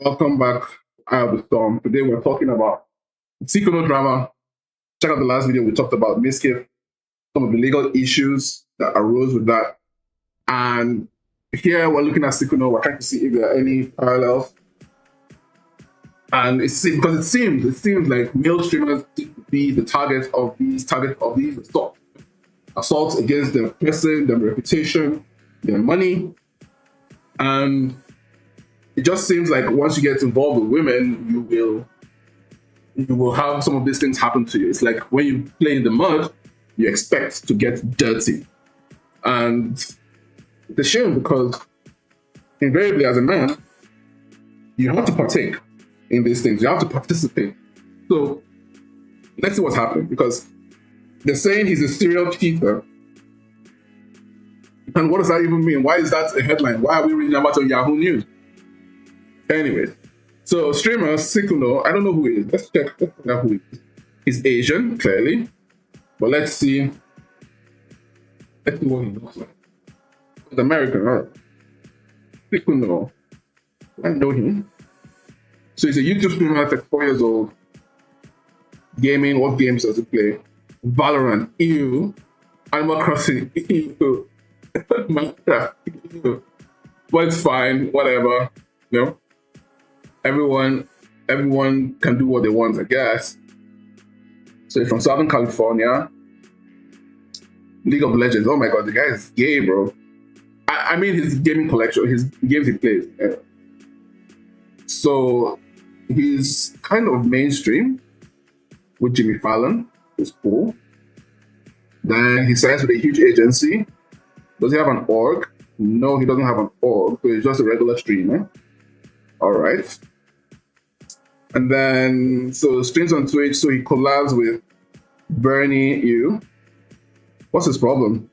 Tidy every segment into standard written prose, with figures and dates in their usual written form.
Welcome back out of the storm. Today we're talking about Sykkuno drama. Check out the last video. We talked about Miskiff, some of the legal issues that arose with that. And here we're looking at Sykkuno. We're trying to see if there are any parallels. And because it seems like male streamers seem to be the target of these assaults against their person, their reputation, their money. And it just seems like once you get involved with women, you will have some of these things happen to you. It's like when you play in the mud, you expect to get dirty. And it's a shame because invariably as a man, you have to partake in these things. You have to participate. So let's see what's happening, because they're saying he's a serial cheater. And what does that even mean? Why is that a headline? Why are we reading about it on Yahoo News? Anyways, so streamer Sykkuno, I don't know who he is. Let's check out who he is. He's Asian, clearly. But let's see. Let's see what he looks like. He's American, all right. Sykkuno. I know him. So he's a YouTube streamer, 34 years old. Gaming, what games does he play? Valorant, ew. Animal Crossing, ew. Minecraft, ew. But it's fine, whatever. You know? Everyone can do what they want, I guess. So he's from Southern California. League of Legends. Oh my god, the guy is gay, bro. I mean his gaming collection, his games he plays. Yeah. So he's kind of mainstream with Jimmy Fallon. It's cool. Then he signs with a huge agency. Does he have an org? No, he doesn't have an org. So he's just a regular streamer. All right. And then, so streams on Twitch, so he collabs with Bernie Ew. What's his problem?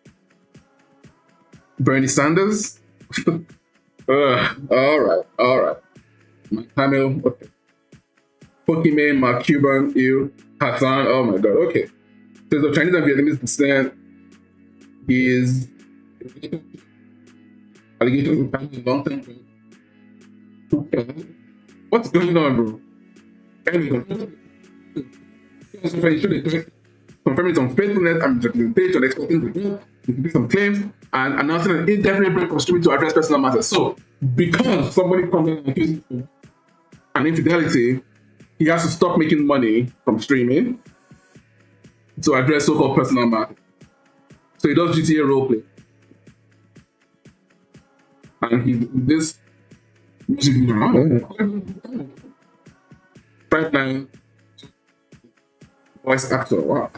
Bernie Sanders? All right. Camille, okay. Pokimane, Mark Cuban, Ew. Hassan, oh my god, okay. So the Chinese and Vietnamese descent is allegation of long time. What's going on, bro? Confirming some faithfulness and representation, expecting to do some claims, and announcing an indefinite break of streaming to address personal matters. So, because somebody comes in and accuses him an infidelity, he has to stop making money from streaming to address so-called personal matters. So he does GTA roleplay. And he's this music video. Pipeline voice actor. Wow.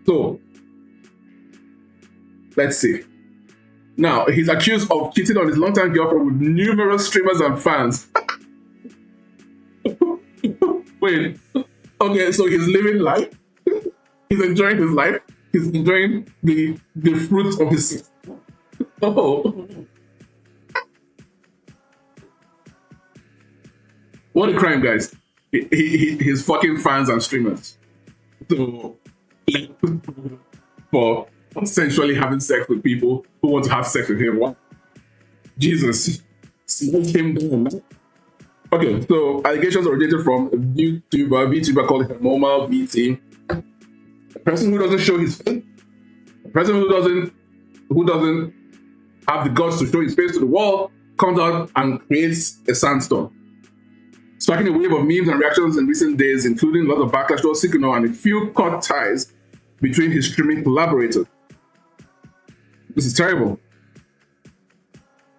So let's see. Now he's accused of cheating on his longtime girlfriend with numerous streamers and fans. Wait. Okay, so he's living life. He's enjoying his life. He's enjoying the fruits of his. Oh. What a crime, guys. He's fucking fans and streamers. So, for sensually having sex with people who want to have sex with him. What? Jesus. Slow him down, man. Okay, so allegations originated from a VTuber called Normal BT. A person who doesn't show his face. A person who doesn't have the guts to show his face to the wall comes out and creates a sandstorm, sparking a wave of memes and reactions in recent days, including lots of backlash towards Sykkuno and a few cut ties between his streaming collaborators. This is terrible.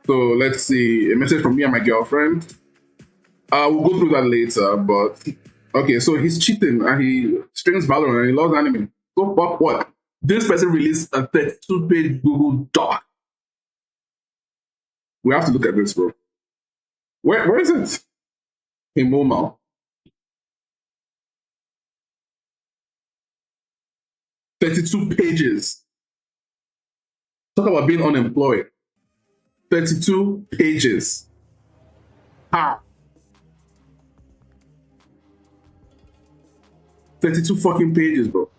So let's see, a message from me and my girlfriend. We'll go through that later, but okay, so he's cheating and he streams Valorant and he loves anime. So what? This person released a 32-page Google Doc. We have to look at this, bro. Where is it? In Momo. 32 pages. Talk about being unemployed. 32 pages. Ah. 32 fucking pages, bro.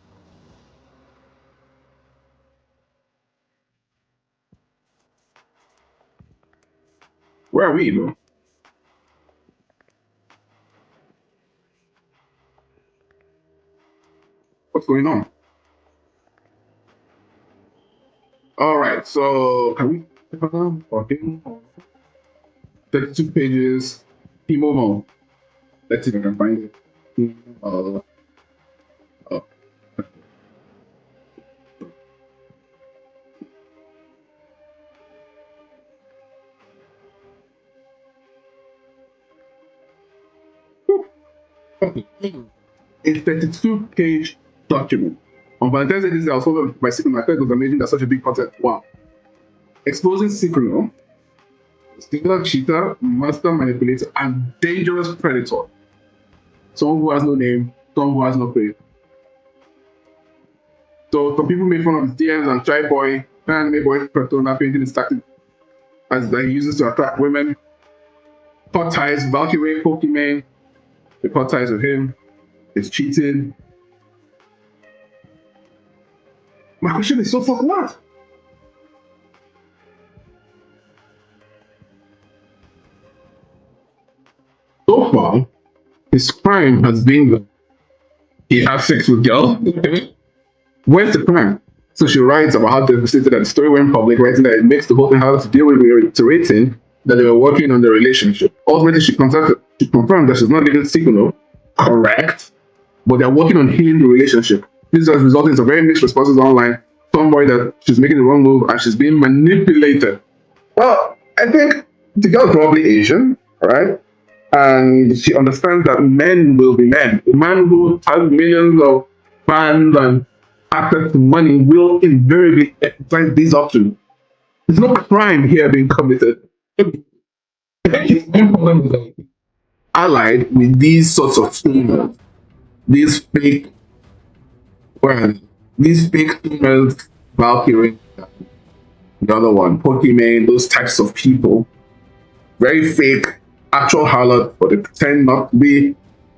Where are we, bro? What's going on? All right, so can we okay. 32 pages. Timomo. Let's see if I can find it. Oh. 32-page document. On Valentine's Day, this is also by Sykkuno. I thought it was amazing that such a big content. Wow. Exposing Sykkuno, singular cheater, master manipulator, and dangerous predator. Someone who has no name, someone who has no face. So some people make fun of his DMs and Shy Boy, anime boy persona, painting his tactic as that he uses to attract women. Hot ties, Valkyrae, Pokimane, the hot ties with him. It's cheating. My question is so fucking what? So far, his crime has been that he has sex with girls. Where's the crime? So she writes about how devastated that the story went public, writing that it makes the whole thing harder to deal with, reiterating that they were working on the relationship. Ultimately, she confirmed that she's not leaving Sykkuno, correct, but they're working on healing the relationship. This has resulted in some very mixed responses online. Some worry that she's making the wrong move and she's being manipulated. Well, I think the girl is probably Asian, right? And she understands that men will be men. A man who has millions of fans and access to money will invariably exercise these options. There's no crime here being committed. His main problem is that allied with these sorts of females, these fake, well, these fake females, Valkyrie, the other one, Pokimane, those types of people, very fake, actual harlot, but they pretend not to be,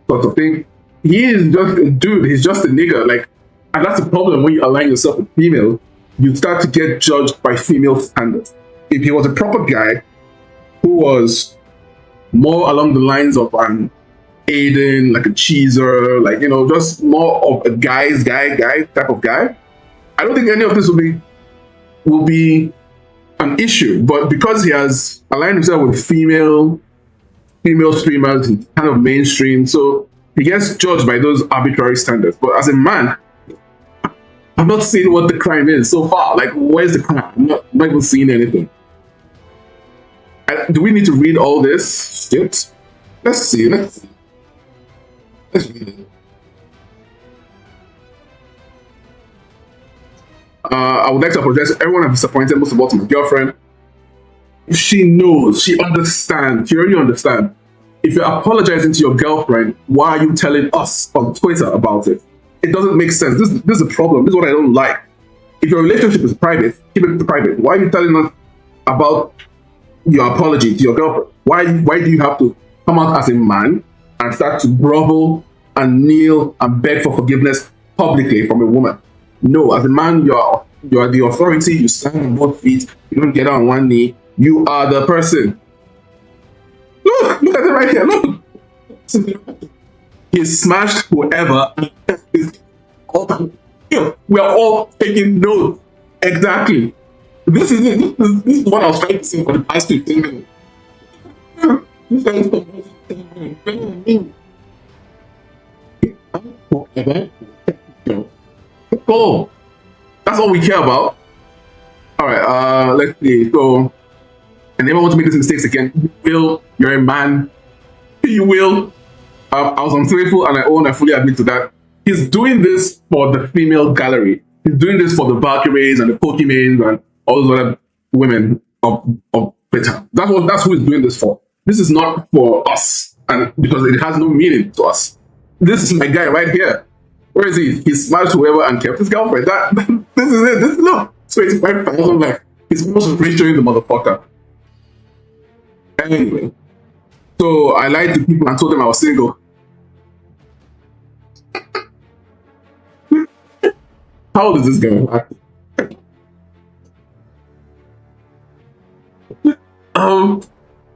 sort of thing. He is just a dude. He's just a nigga. Like, and that's the problem when you align yourself with female. You start to get judged by female standards. If he was a proper guy who was more along the lines of an Aiden, like a cheeser, like, you know, just more of a guy type of guy, I don't think any of this will be an issue. But because he has aligned himself with female streamers, he's kind of mainstream, so he gets judged by those arbitrary standards. But as a man, I'm not seeing what the crime is so far. Like, where's the crime? I'm not even seeing anything. Do we need to read all this shit? Let's see. Let's read it. I would like to apologize to everyone I'm disappointed, most of all to my girlfriend. She knows, she understands, she already understands. If you're apologizing to your girlfriend, why are you telling us on Twitter about it? It doesn't make sense. This is a problem. This is what I don't like. If your relationship is private, keep it private. Why are you telling us about your apology to your girlfriend? Why do you have to come out as a man and start to grovel and kneel and beg for forgiveness publicly from a woman? No, as a man, you are the authority. You stand on both feet. You don't get on one knee. You are the person. Look at it right here. Look. He smashed whoever. We are all taking notes. Exactly. This is it. This is what I was trying to say for the past 15 minutes. Oh, that's all we care about. All right, let's see. So, I never want to make these mistakes again. You will. You're a man. You will. I was unfaithful, and I fully admit to that. He's doing this for the female gallery. He's doing this for the Valkyraes and the Pokimanes and all those other women of Twitter. That's who he's doing this for. This is not for us, and because it has no meaning to us. This is my guy right here. Where is he? He smashed whoever and kept his girlfriend. This is it. Look, 25,000 like he's most appreciating the motherfucker. Anyway, so I lied to people and told them I was single. How old is this guy?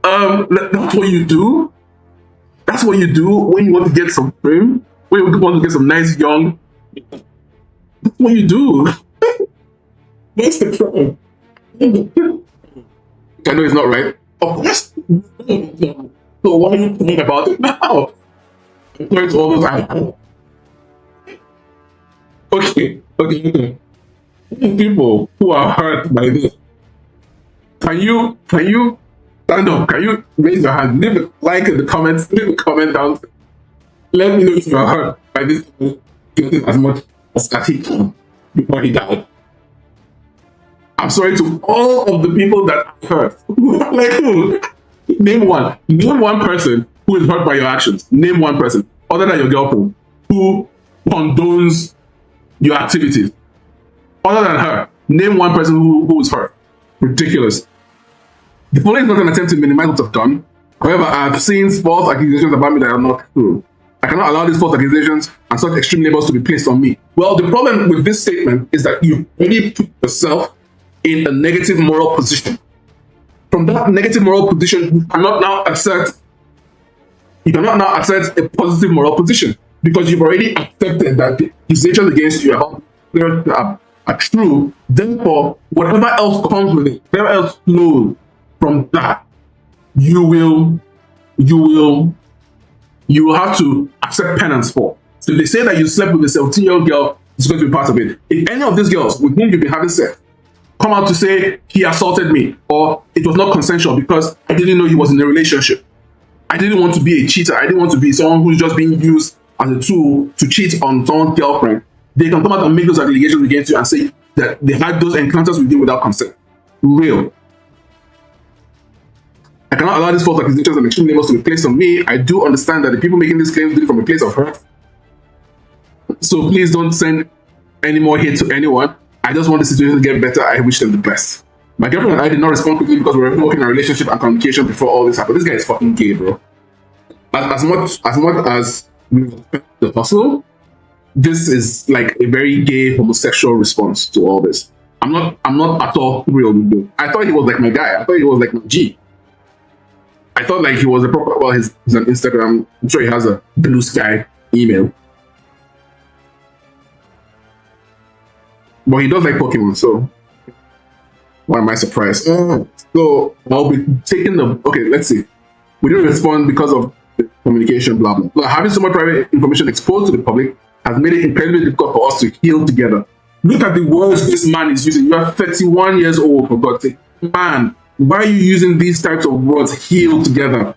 That's what you do. That's what you do when you want to get some fame. When you want to get some nice young. That's what you do. That's the problem. I know it's not right. Of course. So why are you thinking about it now? It's all those out. Okay. People who are hurt by this, can you stand up? Can you raise your hand? Leave a like in the comments. Leave a comment down. Let me know if you are hurt by this as much as he can before he died. I'm sorry to all of the people that are hurt. Like who? Name one. Name one person who is hurt by your actions. Name one person other than your girlfriend who condones your activities. Other than her, name one person who is hurt. Ridiculous. The following is not an attempt to minimize what I've done. However, I've seen false accusations about me that are not true. I cannot allow these false accusations and such extreme labels to be placed on me. Well, the problem with this statement is that you already put yourself in a negative moral position. From that negative moral position, you cannot now assert a positive moral position because you've already accepted that the accusations against you are true. Therefore, whatever else comes with it, whatever else flows from that, you will have to accept penance for. So if they say that you slept with a 17-year-old girl, it's going to be part of it. If any of these girls with whom you've been having sex come out to say he assaulted me or it was not consensual because I didn't know he was in a relationship, I didn't want to be a cheater, I didn't want to be someone who's just being used as a tool to cheat on someone's girlfriend, they can come out and make those allegations against you and say that they had those encounters with you without consent. Real. I cannot allow these false accusations and extreme labels to be placed on me. I do understand that the people making these claims did it from a place of hurt. So please don't send any more hate to anyone. I just want the situation to get better. I wish them the best. My girlfriend and I did not respond quickly because we were working in a relationship and communication before all this happened. This guy is fucking gay, bro. As much as we respect the hustle, this is like a very gay homosexual response to all this. I'm not at all real with this. I thought he was like my guy. I thought he was like my G. I thought like he was a proper, well, he's on Instagram. I'm sure he has a Blue Sky email. But he does like Pokemon, so why am I surprised? So I'll be taking the, okay, let's see. We didn't respond because of the communication, blah, blah, blah. Having so much private information exposed to the public has made it incredibly difficult for us to heal together. Look at the words this man is using. You are 31 years old, for God's sake. Man, why are you using these types of words, heal together?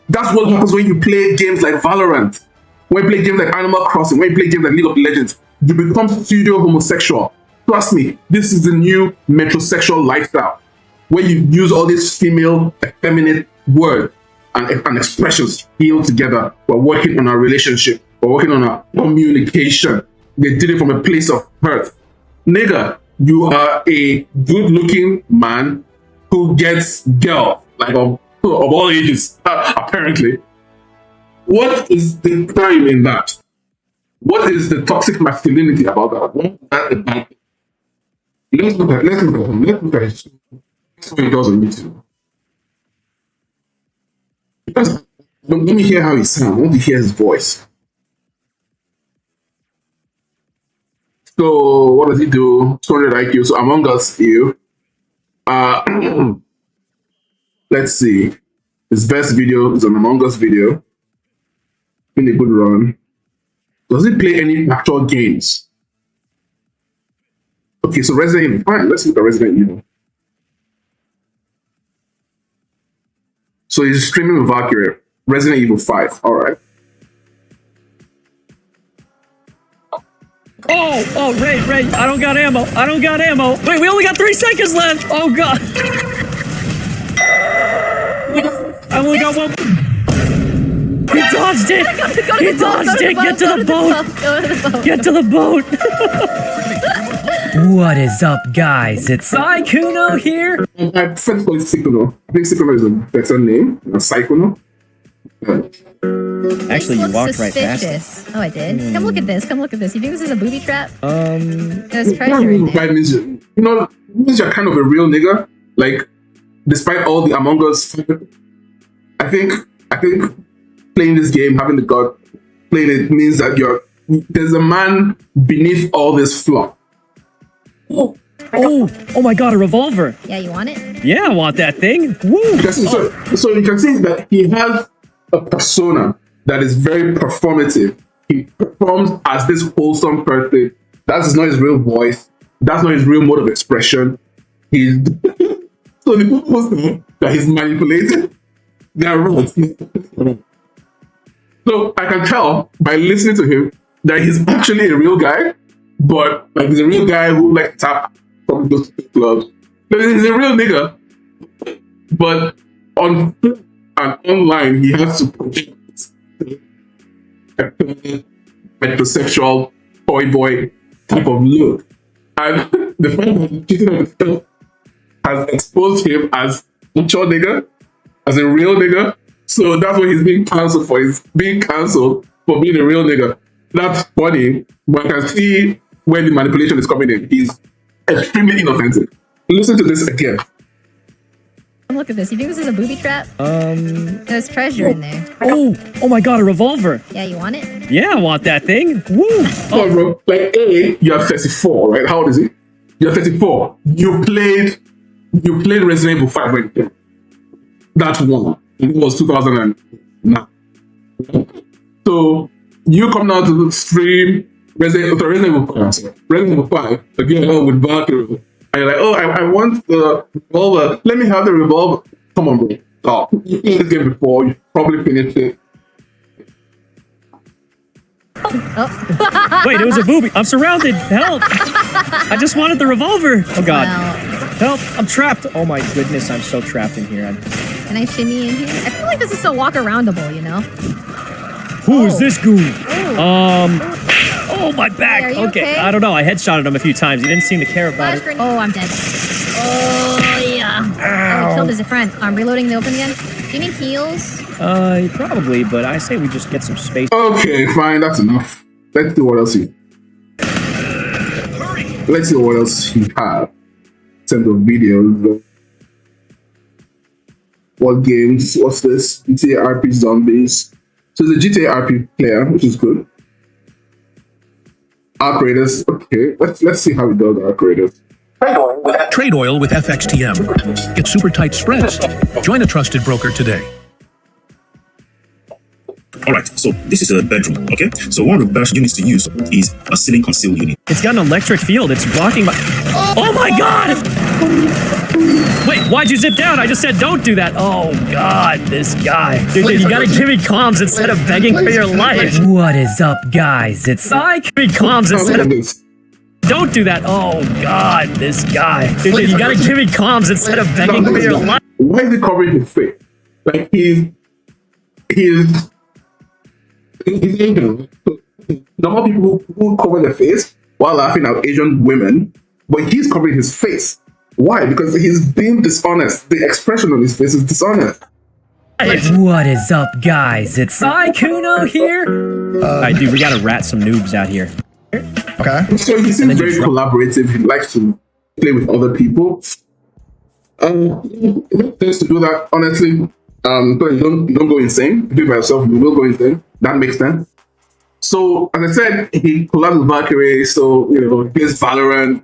That's what happens when you play games like Valorant, when you play games like Animal Crossing, when you play games like League of Legends. You become pseudo homosexual. Trust me, this is the new metrosexual lifestyle, where you use all these female, effeminate words and expressions heal together. We're working on our relationship. We're working on our communication. They did it from a place of hurt. Nigga, you are a good-looking man who gets girls, like of all ages, apparently. What is the crime in that? What is the toxic masculinity about that? Let's look at him. Let's look at his, what he does on YouTube. Because, let me hear how he sounds. I want to hear his voice. So what does he do? 200 IQ. So Among Us you. Let's see. His best video is an Among Us video. In a good run. Does he play any actual games? Okay, so Resident Evil. Fine, let's look at Resident Evil. So he's streaming with Valkyrae. Resident Evil 5. Alright. Oh, Ray, I don't got ammo. Wait, we only got 3 seconds left. Oh, God. I only got one. He dodged it. He dodged it. Get to the boat. Get to the boat. What is up, guys? It's Sykkuno here. I prefer to call it Sykkuno. I think Sykkuno is a better name than Sykkuno. Actually, you walked right past it. Oh, I did? Come look at this. You think this is a booby trap? There's treasure in there. Means, means you're kind of a real nigga. Like, despite all the Among Us, I think playing this game, having the god playing it means that there's a man beneath all this flaw. Oh my god, a revolver. Yeah, you want it? Yeah, I want that thing. Woo! So you can see that he has a persona that is very performative. He performs as this wholesome person. That's not his real voice. That's not his real mode of expression. He's so the people say that he's manipulated. They're right. So I can tell by listening to him that he's actually a real guy, but like he's a real guy who like tap from those clubs. But he's a real nigga. But on and online he has to project a metrosexual toy boy type of look. And the fact that he's cheating on himself has exposed him as a mature nigga, as a real nigga. So that's what he's being cancelled for. He's being cancelled for being a real nigga. That's funny, but I can see where the manipulation is coming in. He's extremely inoffensive. Listen to this again. Look at this. You think this is a booby trap? There's treasure in there. Oh my god, a revolver. Yeah, you want it? Yeah, I want that thing. Woo! Oh, bro. Like, you're 34, right? How old is he? You're 34. You played Resident Evil 5 when you came. That one. It was 2009. So you come now to stream Resident Evil 5 again with Valkyrae. And you're like, oh, I want the revolver. Let me have the revolver. Come on, bro. Stop. You played this game before. You probably finished it. Wait, it was a booby. I'm surrounded. Help. I just wanted the revolver. Oh god. Well, Help. I'm trapped. Oh my goodness, I'm so trapped in here. can I shimmy in here? I feel like this is so walk-aroundable, you know? Who is this goon? Oh, my back. Hey, are you okay? I don't know. I headshotted him a few times. He didn't seem to care about it. Oh, I'm dead. Oh, yeah. Oh, killed his friend. I'm reloading the open again. Do you need heals? Probably, but I say we just get some space. Okay, fine. That's enough. Let's see what else he has. In terms of videos. What games? What's this? GTA RP Zombies. So the GTA RP player, which is good. Arc Raiders. Okay, let's see how he does Arc Raiders. Trade oil with FXTM. Get super tight spreads. Join a trusted broker today. Alright, so this is a bedroom, okay? So one of the best units to use is a ceiling conceal unit. It's got an electric field. It's blocking my... Oh my god! Wait, why'd you zip down? I just said don't do that. Oh god, this guy. Dude, you gotta give me comms instead of begging for your life. What is up, guys? It's Syk. Give me comms instead of... Don't do that. Oh god, this guy. Dude, you gotta give me comms instead of begging for your life. Why is he covering his face? Like he's Asian. Normal people who cover their face while laughing at Asian women, but he's covering his face. Why? Because he's being dishonest. The expression on his face is dishonest. What is up, guys? It's Sykkuno here. Alright, dude, we gotta rat some noobs out here. Okay. So he seems very collaborative. He likes to play with other people. It tends to do that, honestly. So you don't go insane. You do it by yourself, you will go insane. That makes sense. So, as I said, he collabs with Valkyrae, so, he plays Valorant.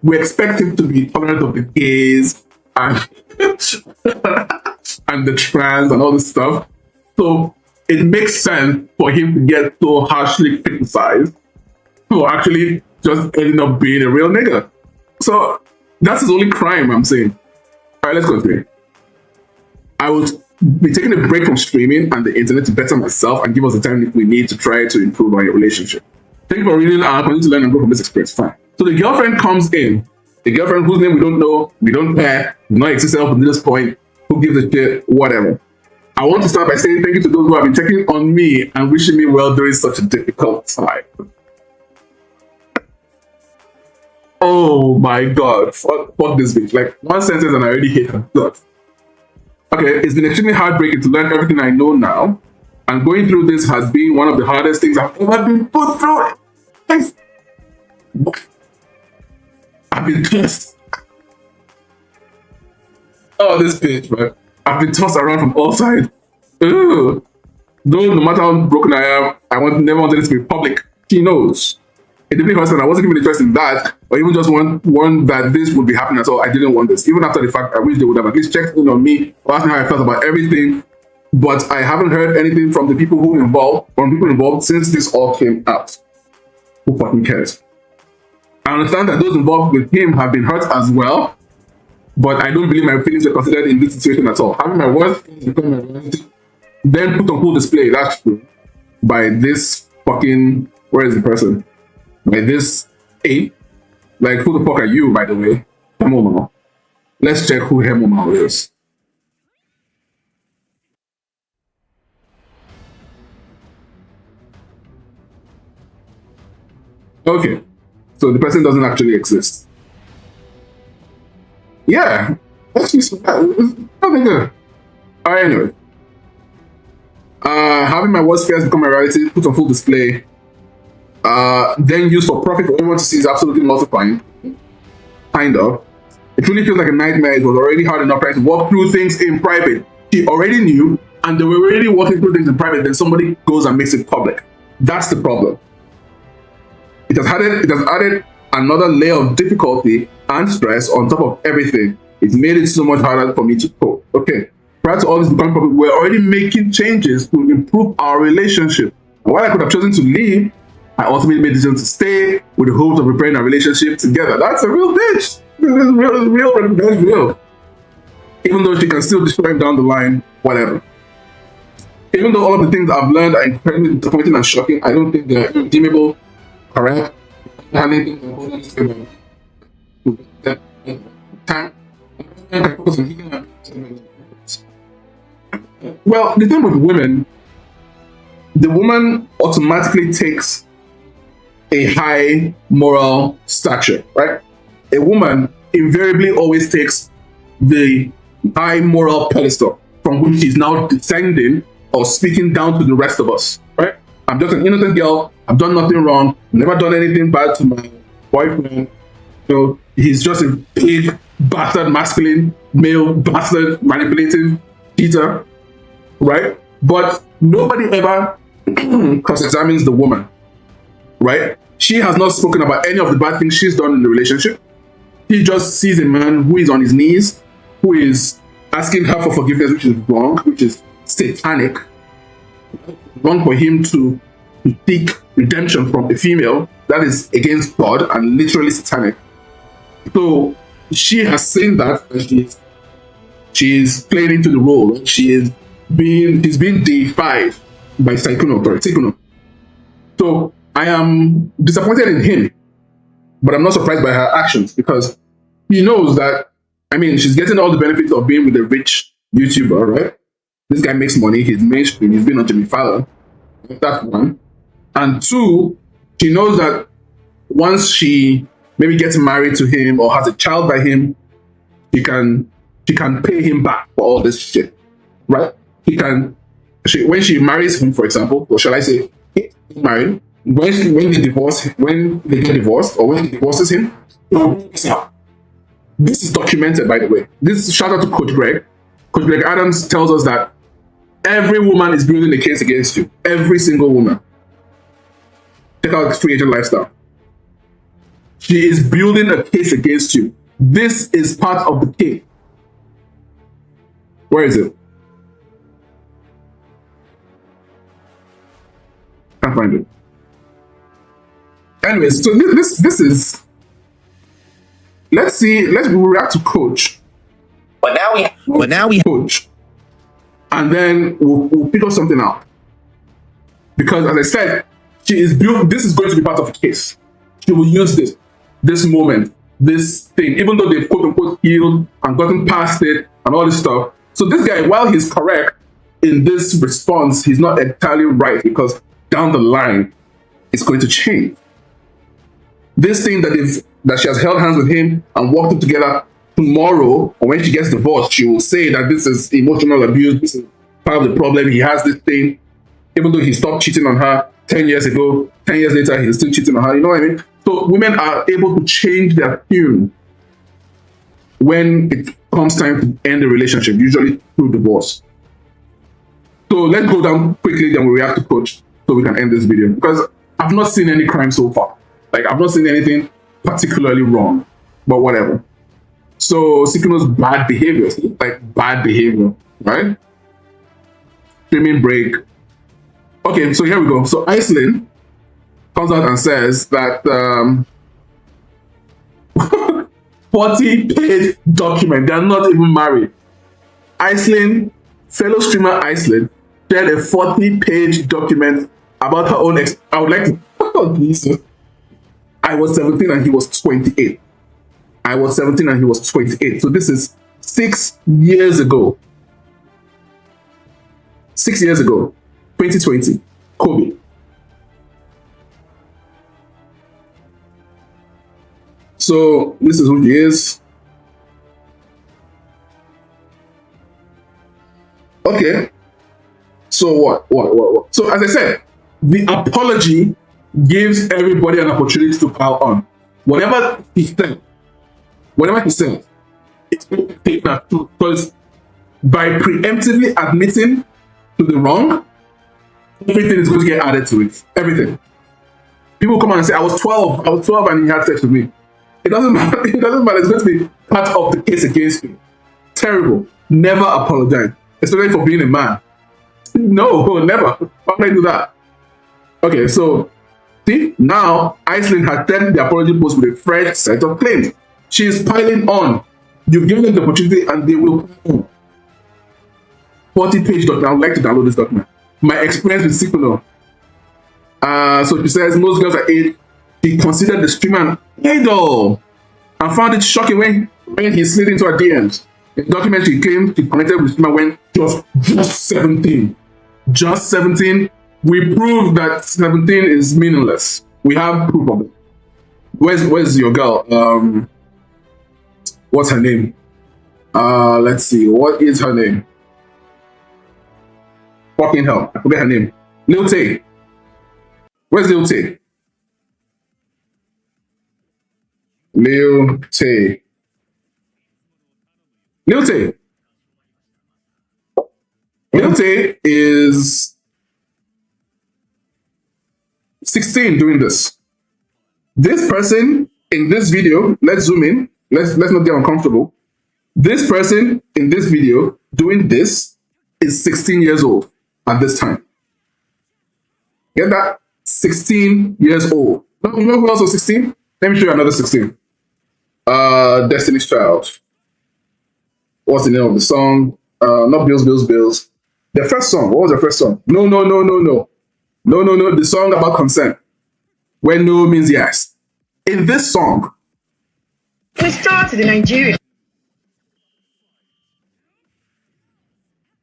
We expect him to be tolerant of the gays and, and the trans and all this stuff. So, it makes sense for him to get so harshly criticized for actually just ending up being a real nigga. So, that's his only crime, I'm saying. Alright, let's continue. I would be taking a break from streaming and the internet to better myself and give us the time we need to try to improve our relationship. Thank you for reading our continue to learn and grow from this experience. Fine. So the girlfriend comes in. The girlfriend whose name we don't know, we don't care, not exist up to this point, who gives a shit, whatever. I want to start by saying thank you to those who have been checking on me and wishing me well during such a difficult time. Oh my god, fuck this bitch. Like, one sentence and I already hate her guts. Okay, it's been extremely heartbreaking to learn everything I know now, and going through this has been one of the hardest things I've ever been put through. I've been pissed. Oh, this bitch, man. I've been tossed around from all sides. Ugh. Though, no matter how broken I am, never wanted it to be public. She knows. In the big husband, I wasn't even interested in that, or even just one that this would be happening at all. I didn't want this. Even after the fact, I wish they would have at least checked in on me, or asked me how I felt about everything. But I haven't heard anything from the people involved since this all came out. Who fucking cares? I understand that those involved with him have been hurt as well, but I don't believe my feelings were considered in this situation at all. Having my words become my reality, then put on full display, that's true, by this fucking, where is the person? By this ape? Like, who the fuck are you, by the way? Hemomo. Let's check who Hemomo is. Okay, so the person doesn't actually exist. Yeah, that's just nothing good. Alright, anyway. Having my worst fears become my reality, put on full display, then used for profit for everyone to see is absolutely mortifying. Kind of. It really feels like a nightmare. It was already hard enough trying to walk through things in private. She already knew, and they were already walking through things in private, then somebody goes and makes it public. That's the problem. It has added another layer of difficulty and stress on top of everything. It's made it so much harder for me to cope. Okay, prior to all this becoming public, we're already making changes to improve our relationship. And while I could have chosen to leave, I ultimately made the decision to stay with the hopes of repairing our relationship together. That's a real bitch. Real. Even though she can still destroy him down the line, whatever. Even though all of the things I've learned are incredibly disappointing and shocking, I don't think they're redeemable. Correct? Well, the thing with women, the woman automatically takes a high moral stature, right? A woman invariably always takes the high moral pedestal from which she's now descending or speaking down to the rest of us, right? I'm just an innocent girl. I've done nothing wrong. Never done anything bad to my boyfriend. So he's just a big, bastard, masculine, male, bastard, manipulative cheater, right? But nobody ever cross-examines the woman, right? She has not spoken about any of the bad things she's done in the relationship. He just sees a man who is on his knees, who is asking her for forgiveness, which is wrong, which is satanic. Wrong for him to seek redemption from a female. That is against God and literally satanic. So she has seen that, and she's playing into the role. She's being deified by Sykkuno. So I am disappointed in him, but I'm not surprised by her actions, because he knows that, I mean, she's getting all the benefits of being with a rich YouTuber, right? This guy makes money, he's mainstream, he's been on Jimmy Fallon. That's one. And two, she knows that once she maybe gets married to him or has a child by him, she can pay him back for all this shit, right? When she marries him, for example, or shall I say, married, when they get divorced, or when he divorces him, this is documented, by the way. This shout out to Coach Greg. Coach Greg Adams tells us that every woman is building a case against you. Every single woman. Check out Free Agent Lifestyle. She is building a case against you. This is part of the case. Where is it? Can't find it. Anyways, so this is. Let's react to Coach. But now we Coach. And then we'll pick up something out. Because as I said, she is built, this is going to be part of the case. She will use this moment, this thing, even though they've quote unquote healed and gotten past it and all this stuff. So this guy, while he's correct in this response, he's not entirely right, because down the line, it's going to change. This thing that she has held hands with him and walked together, tomorrow, or when she gets divorced, she will say that this is emotional abuse, this is part of the problem. He has this thing, even though he stopped cheating on her 10 years ago, 10 years later, he's still cheating on her, you know what I mean? So women are able to change their tune when it's comes time to end the relationship, usually through divorce. So let's go down quickly, then we react to Coach so we can end this video. Because I've not seen any crime so far. Like, I've not seen anything particularly wrong, but whatever. So Sykkuno's bad behavior, like bad behavior, right? Streaming break. Okay, so here we go. So Iceland comes out and says that 40-page document. They're not even married. Iceland, fellow streamer Iceland, shared a 40-page document about her own ex. I would like to. Oh, Jesus. I was 17 and he was 28. I was 17 and he was 28. So this is 6 years ago. 6 years ago. 2020. COVID. So this is who he is. Okay. So what? So as I said, the apology gives everybody an opportunity to pile on. Whatever he said, it's going to take that too. Because by preemptively admitting to the wrong, everything is going to get added to it. Everything. People come on and say, I was 12 and he had sex with me. It doesn't matter. It doesn't matter. It's going to be part of the case against me. Terrible. Never apologize. Especially for being a man. No, never. Why would I do that? Okay, so see, now Iceland has sent the apology post with a fresh set of claims. She is piling on. You've given them the opportunity and they will pile on. 40-page document. I would like to download this document. My experience with Sykkuno. So she says most girls her age, she considered the streamer an idol and found it shocking when he slid into her DMs. In the document, she claimed she connected with the streamer when she was just 17. Just 17. We proved that 17 is meaningless. We have proof of it. Where's your girl? What's her name? Let's see. What is her name? Fucking hell. I forget her name. Lil Tay. Where's Lil Tay? Lil Tay. Lil Tay. Lil Tay is 16 doing this. This person in this video, let's zoom in. Let's not get uncomfortable. This person in this video doing this is 16 years old at this time. Get that? 16 years old. You know who else was 16? Let me show you another 16. Destiny's Child. What's the name of the song? Not Bills, Bills, Bills. The first song. What was the first song? No. The song about consent. Where no means yes. In this song. We started in Nigeria.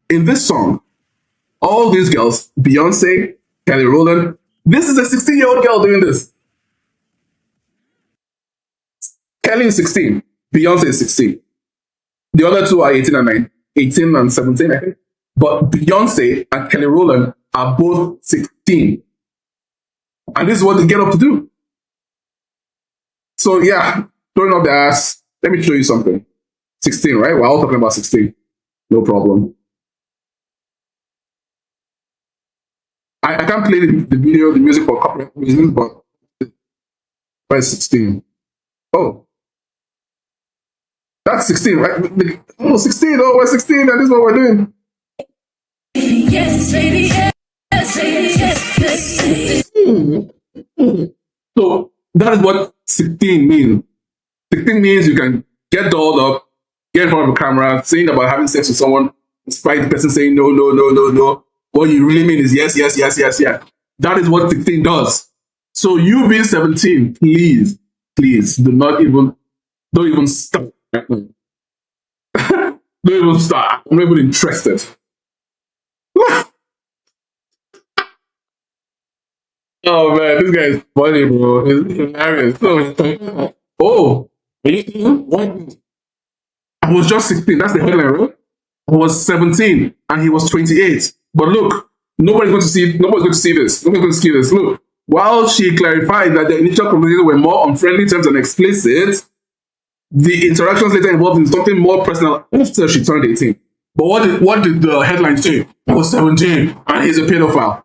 In this song, all these girls, Beyonce, Kelly Rowland, this is a 16-year-old girl doing this. Kelly is 16. Beyonce is 16. The other two are 18 and 17, I think. But Beyonce and Kelly Rowland are both 16. And this is what they get up to do. So yeah, throwing up the ass. Let me show you something. 16, right? We're all talking about 16. No problem. I can't play the video, the music for copyright reasons, but where's 16? Oh. That's 16, right? Oh, 16. Oh, we're 16, and this is what we're doing. Yes, baby, yes, baby, yes, yes. So that is what 16 means. 16 means you can get dolled up, get in front of a camera, saying about having sex with someone, despite the person saying no. What you really mean is yes. That is what 16 does. So you being 17, please, don't even start. Don't even start. I'm not even interested. Oh man, this guy is funny, bro. He's hilarious. Oh, what? I was just 16. That's the headline, right? I was 17 and he was 28. But look, nobody's going to see this. Nobody's going to see this. Look, while she clarified that the initial conversations were more on friendly terms and explicit, The interactions later involved in something more personal after she turned 18. But what did the headline say? He was 17 and he's a pedophile.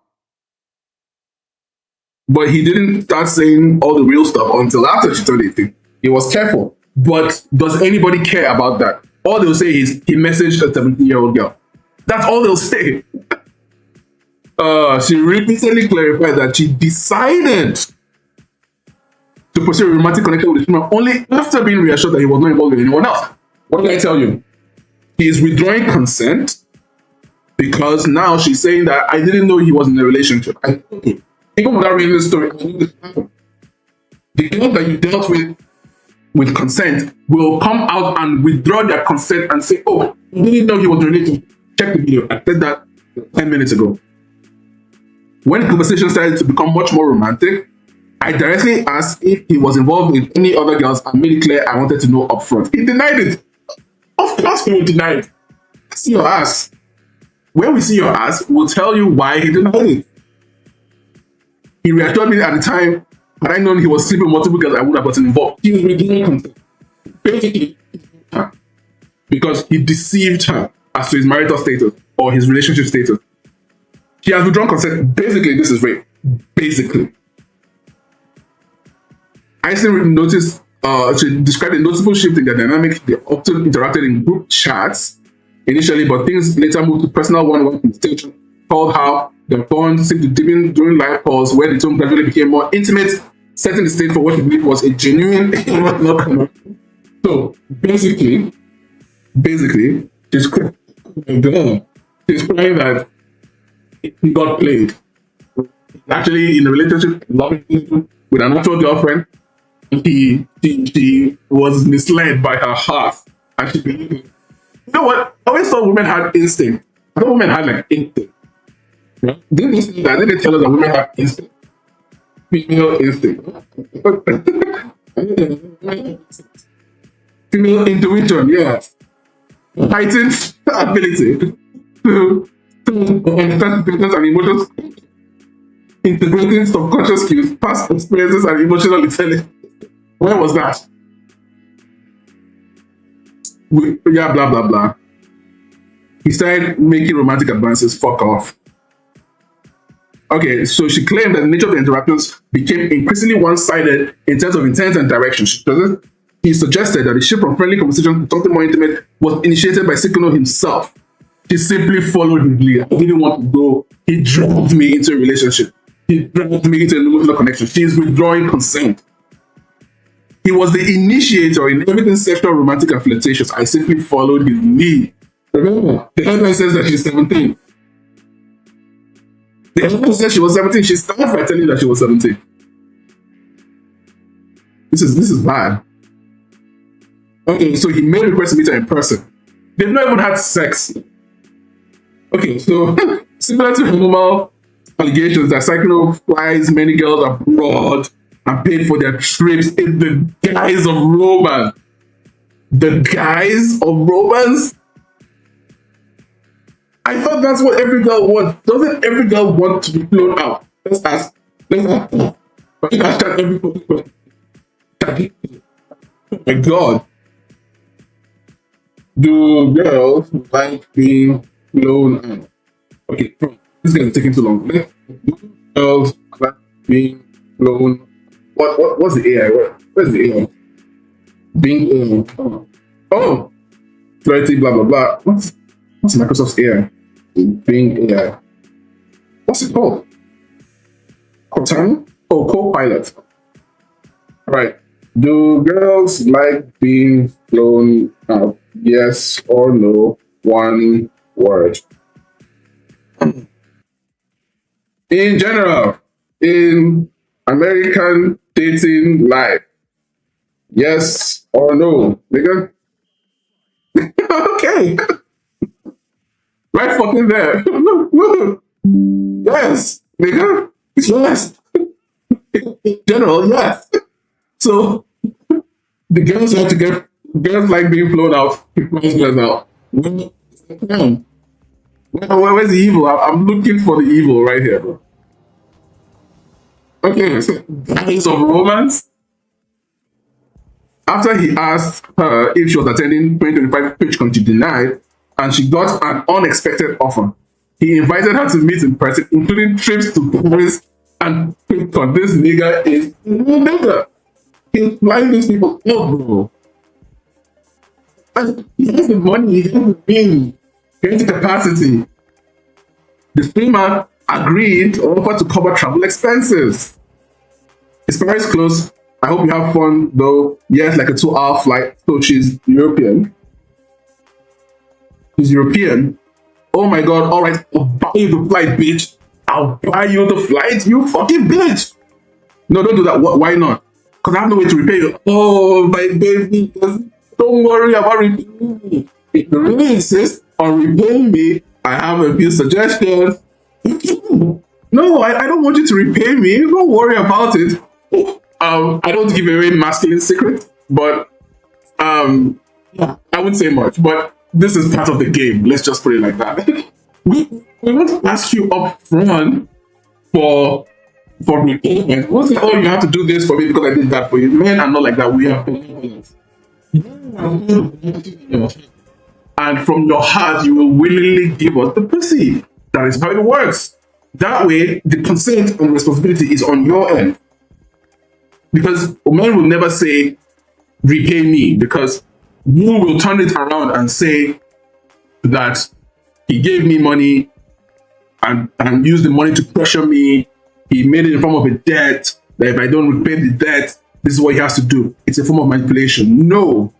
But he didn't start saying all the real stuff until after she turned 18. He was careful. But does anybody care about that? All they'll say is he messaged a 17-year-old girl. That's all they'll say. She repeatedly clarified that she decided to pursue a romantic connection with the streamer only after being reassured that he was not involved with anyone else. What did I tell you? He is withdrawing consent because now she's saying that I didn't know he was in a relationship. Even without reading the story, I knew this happened. The girl that you dealt with consent will come out and withdraw their consent and say, oh, I didn't know he was in a relationship. Check the video. I said that 10 minutes ago. When the conversation started to become much more romantic, I directly asked if he was involved with any other girls and made it clear I wanted to know up front. He denied it. Of course he will deny it. See your ass. When we see your ass, we'll tell you why he denied it. He reassured me at the time, had I known he was sleeping with multiple girls, I would have gotten involved. He was withdrawing consent. Basically, because he deceived her as to his marital status or his relationship status. He has withdrawn consent. Basically, this is rape. Basically. Iceland noticed, she described a noticeable shift in their dynamic. They often interacted in group chats initially, but things later moved to personal one-on-one conversation, called how their bond seemed to deepen during live calls, where the tone gradually became more intimate, setting the stage for what she believed was a genuine emotional. So basically, she's crying that he got played. Actually, in a relationship, loving with an actual girlfriend, she was misled by her heart, and she believed it. You know what? I always thought women had instinct. I thought women had like instinct. Yeah? Didn't they tell us that women have instinct? Female instinct. Female intuition, yes. Heightened ability to understand patterns and emotions, integrating subconscious cues, past experiences, and emotional intelligence. Where was that? Yeah, blah, blah, blah. He started making romantic advances. Fuck off. Okay, so she claimed that the nature of the interactions became increasingly one-sided in terms of intent and direction. He suggested that the shift from friendly conversation to something more intimate was initiated by Sykkuno himself. He simply followed his lead. I didn't want to go. He dragged me into a relationship. He dragged me into an emotional connection. She is withdrawing consent. He was the initiator in everything sexual, romantic, and flirtatious. I simply followed his lead. Remember, the headline says that she's 17. The headline says she was 17. She started by telling that she was 17. This is bad. Okay, so he made a request to meet her in person. They've not even had sex. Okay, so similar to normal allegations that Sykkuno flies many girls abroad and paid for their trips in the guise of romance. The guise of romance? I thought that's what every girl wants. Doesn't every girl want to be flown out? Let's ask. Oh my God. Do girls like being flown out? Okay, this is going to take too long. Do girls like being flown? What's the AI? Where's the AI? Being oh, flirty, blah blah blah. What's Microsoft's AI? Being AI. What's it called? Cortana? Oh, Copilot. All right. Do girls like being flown out? Yes or no? One word. In general, in American dating life, yes or no, nigga? Okay. Right fucking there. Yes, nigga. Yes. In general, yes. So the girls have to get girls like being flown out. Girls out. Where's the evil? I'm looking for the evil right here, bro. Okay, so guys of romance. After he asked her if she was attending 2025 TwitchCon, she denied, and she got an unexpected offer. He invited her to meet in person, including trips to Paris and TwitchCon. This nigga is nigga. He's flying these people out, bro. And he has the money, he has the means, he has the capacity. The streamer agreed or offered to cover travel expenses. His Paris close. I hope you have fun, though. Yes, like a 2-hour flight. So she's European. She's European. Oh my god, alright, I'll buy you the flight, bitch. I'll buy you the flight, you fucking bitch. No, don't do that. Why not? Because I have no way to repay you. Oh, my baby. Don't worry about repaying me. If you really insist on repaying me, I have a few suggestions. No, I don't want you to repay me. Don't worry about it. I don't want to give away masculine secret, but yeah, I wouldn't say much. But this is part of the game. Let's just put it like that. we want to ask you up front for repayment. What's it? Oh, you have to do this for me because I did that for you. Men are not like that. We are payments. And from your heart, you will willingly give us the pussy. That is how it works. That way, the consent and responsibility is on your end. Because men will never say, repay me, because you will turn it around and say that he gave me money and used the money to pressure me. He made it in form of a debt, that if I don't repay the debt, this is what he has to do. It's a form of manipulation. No.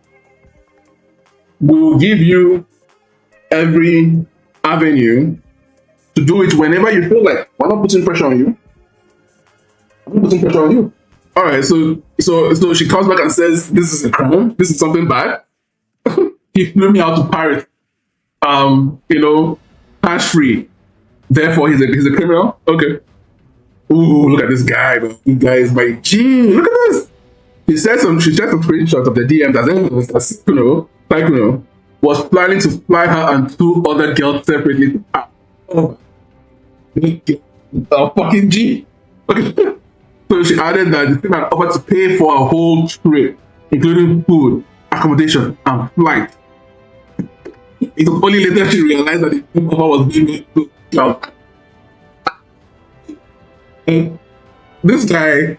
We will give you every avenue to do it whenever you feel like. We're not putting pressure on you. I'm not putting pressure on you. All right, so she comes back and says, this is a crime. This is something bad. He flew me out to Paris. Cash free. Therefore, he's a criminal. Okay. Ooh, look at this guy, bro. This guy is my G. Look at this. She shared some screenshots of the DM that Sykkuno was planning to fly her and 2 other girls separately to Paris. Oh, fucking G. Okay. So she added that the team had offered to pay for a whole trip, including food, accommodation, and flight. It was only later she realized that the offer was being made to job. This guy,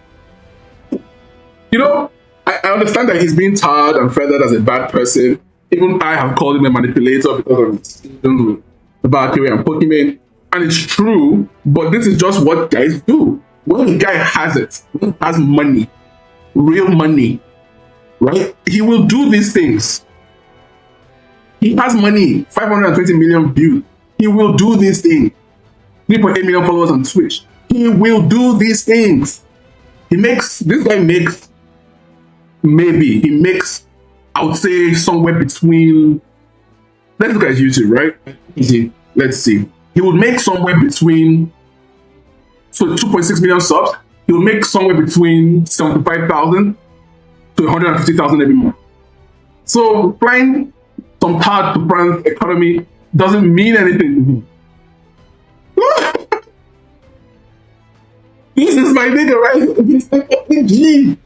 I understand that he's being tarred and feathered as a bad person. Even I have called him a manipulator because of his season with Valkyrae and Pokimane. And it's true, but this is just what guys do. When a guy has it, when he has money, real money, right? He will do these things. He has money, 520 million views. He will do these things. 3.8 million followers on Twitch. He will do these things. This guy makes, I would say, somewhere between, let's look at his YouTube, right? Easy. Let's see. He would make somewhere between, so 2.6 million subs, he will make somewhere between 75,000 to 150,000 every month. So flying some part to France economy doesn't mean anything to him. This is my nigga, right? He's a fucking G.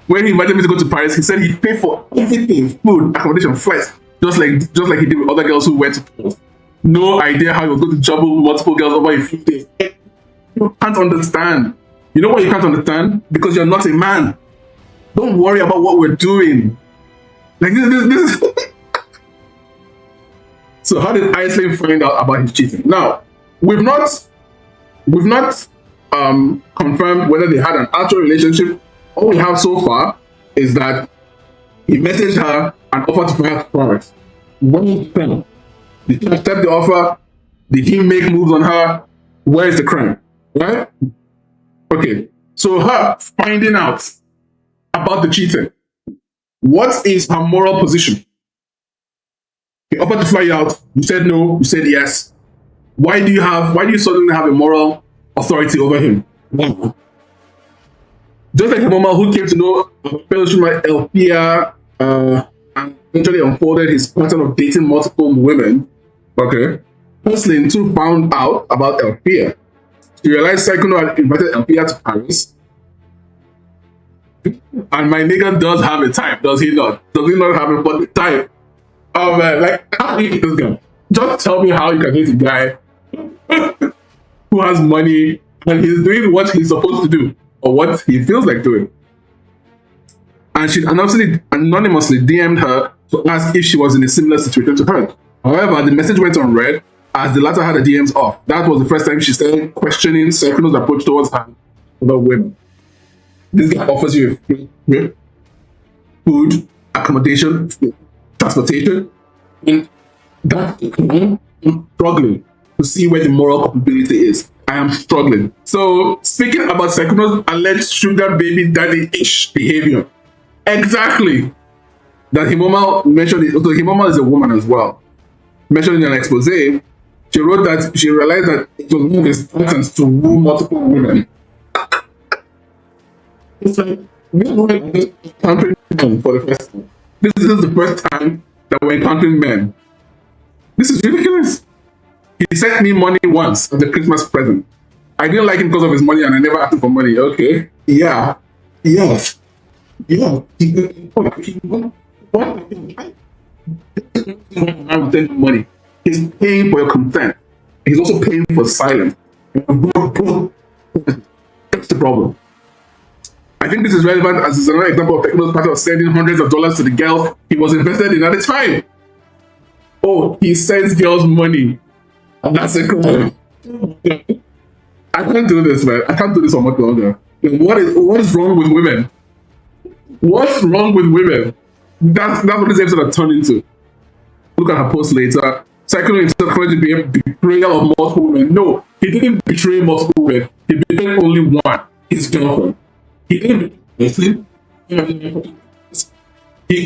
When he invited me to go to Paris, he said he'd pay for everything, food, accommodation, flights, just like he did with other girls who went to Paris. No idea how he was going to juggle multiple girls over a few days. You can't understand. You know why you can't understand? Because you're not a man. Don't worry about what we're doing. Like this. So how did Iceland find out about his cheating? Now, we've not confirmed whether they had an actual relationship. All we have so far is that he messaged her and offered to pay her products. When he fell, did he accept the offer? Did he make moves on her? Where is the crime? Right? Okay. So her finding out about the cheating. What is her moral position? He offered to fly you out. You said no. You said yes. Why do you suddenly have a moral authority over him? Just like the woman who came to know fellowship like Elpia and eventually unfolded his pattern of dating multiple women. Okay. Jocelyn too found out about Elpia. She realized Sykkuno had invited Elpia to Paris. And my nigga does have a type, does he not? Does he not have a fucking type? Oh man, like, how do you hate this guy? Just tell me how you can hate a guy who has money and he's doing what he's supposed to do or what he feels like doing. And she anonymously DM'd her to ask if she was in a similar situation to her. However, the message went unread as the latter had her DMs off. That was the first time she started questioning Sykkuno's approach towards her other women. This guy offers you food, accommodation, transportation, and that I'm struggling to see where the moral culpability is. I am struggling. So, speaking about Sykkuno's alleged sugar baby daddy-ish behavior, exactly. That Himoma mentioned it. Also, Himoma is a woman as well. Mentioned in an expose, she wrote that she realized that it was one of his patterns to woo multiple women. It's like, we're encountering men for the first time. This is the first time that we're encountering men. This is ridiculous. He sent me money once as a Christmas present. I didn't like him because of his money and I never asked him for money. Okay. Yeah. Yes. Yeah. I would send money. He's paying for your consent. He's also paying for silence. That's the problem. I think this is relevant as it's another example of Sykkuno's pattern of sending hundreds of dollars to the girls he was invested in at the time. Oh, he sends girls money. And that's a crime. I can't do this, man. I can't do this for much longer. What is wrong with women? What's wrong with women? That's what this episode has turned into. Look at her post later. Sykkuno himself claimed to be a betrayal of multiple women. No, he didn't betray multiple women. He betrayed only one, his girlfriend. He didn't betray. He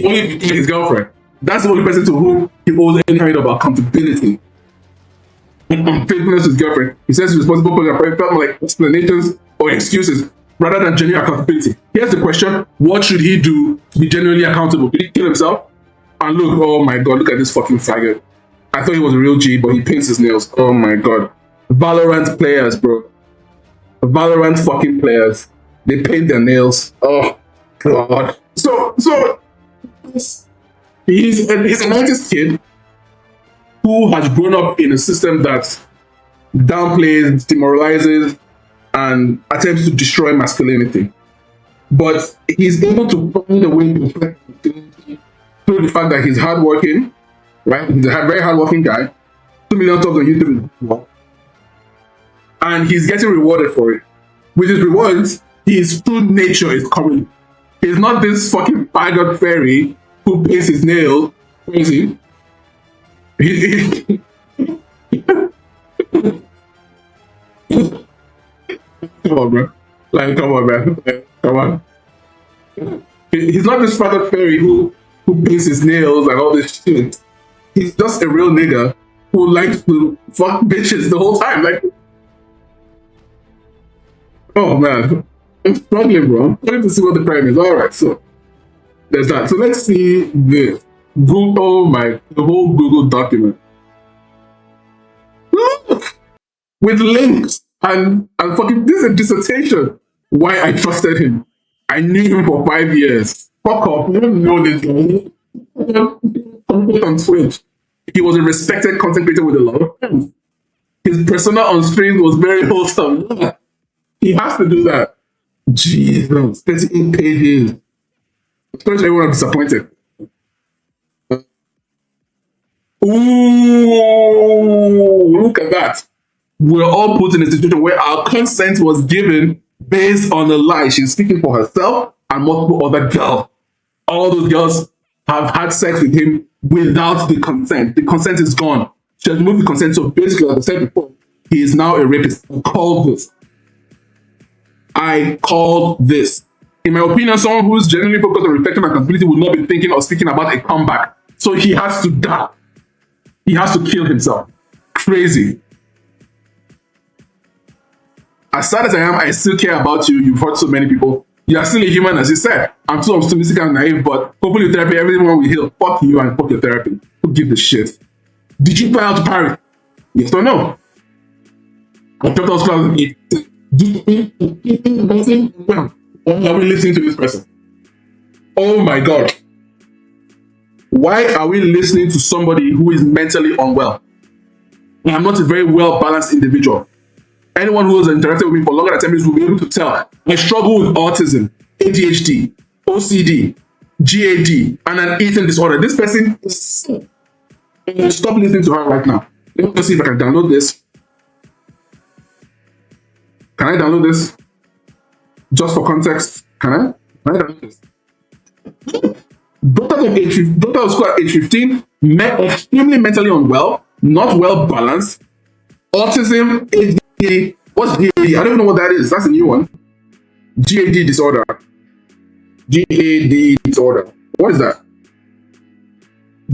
only betrayed his girlfriend. That's the only person to whom he owes any kind of accountability. Unfaithfulness to his girlfriend. He says he's responsible for her felt like explanations or excuses rather than genuine accountability. Here's the question: what should he do to be genuinely accountable? Did he kill himself? And look, oh my god, look at this fucking faggot. I thought he was a real G, but he paints his nails. Oh my god. Valorant players, bro. Valorant fucking players. They paint their nails. Oh god. So he's a 90s kid who has grown up in a system that downplays, demoralizes, and attempts to destroy masculinity. But he's able to find a way to reflect masculinity through the fact that he's hardworking, right? He's a very hardworking guy. 2 million subs on YouTube. And he's getting rewarded for it. With his rewards, his true nature is coming. He's not this fucking faggot fairy who paints his nails crazy. Come on, bro. Like, come on, man. Come on. He's not this faggot fairy who paints his nails and all this shit. He's just a real nigga who likes to fuck bitches the whole time. Like, oh man, I'm struggling, bro. I'm trying to see what the crime is. Alright, so there's that. So let's see this. Google, the whole Google document. Look! With links and fucking, this is a dissertation. Why I trusted him. I knew him for 5 years. Fuck off, you don't know this guy. On Twitch. He was a respected content creator with a lot of fans. His persona on stream was very wholesome. He has to do that. Jesus, 38 pages. I'm sorry to everyone, I'm disappointed. Ooh, look at that. We're all put in a situation where our consent was given based on a lie. She's speaking for herself and multiple other girls. All those girls have had sex with him without the consent. The consent is gone. She has removed the consent. So basically, like I said before, he is now a rapist. I called this. I called this. In my opinion, someone who is genuinely focused on reflecting accountability would not be thinking or speaking about a comeback. So he has to die. He has to kill himself. Crazy. As sad as I am, I still care about you. You've hurt so many people. You are still a human, as you said. I'm too optimistic and naive, but hopefully with therapy, everyone will heal. Fuck you and fuck your therapy. Who give a shit? Did you try out to parry? Yes or no? I dropped those clouds. Why are we listening to this person? Oh my God. Why are we listening to somebody who is mentally unwell? I'm not a very well-balanced individual. Anyone who has interacted with me for longer than 10 minutes will be able to tell I struggle with autism, ADHD, OCD, GAD, and an eating disorder. This person is sick. Stop listening to her right now. Let me just see if I can download this. Can I download this? Just for context, can I download this? Daughter of school at age 15, extremely mentally unwell, not well balanced, autism, ADHD. What's GAD? I don't even know what that is. That's a new one. GAD disorder. GAD disorder. What is that?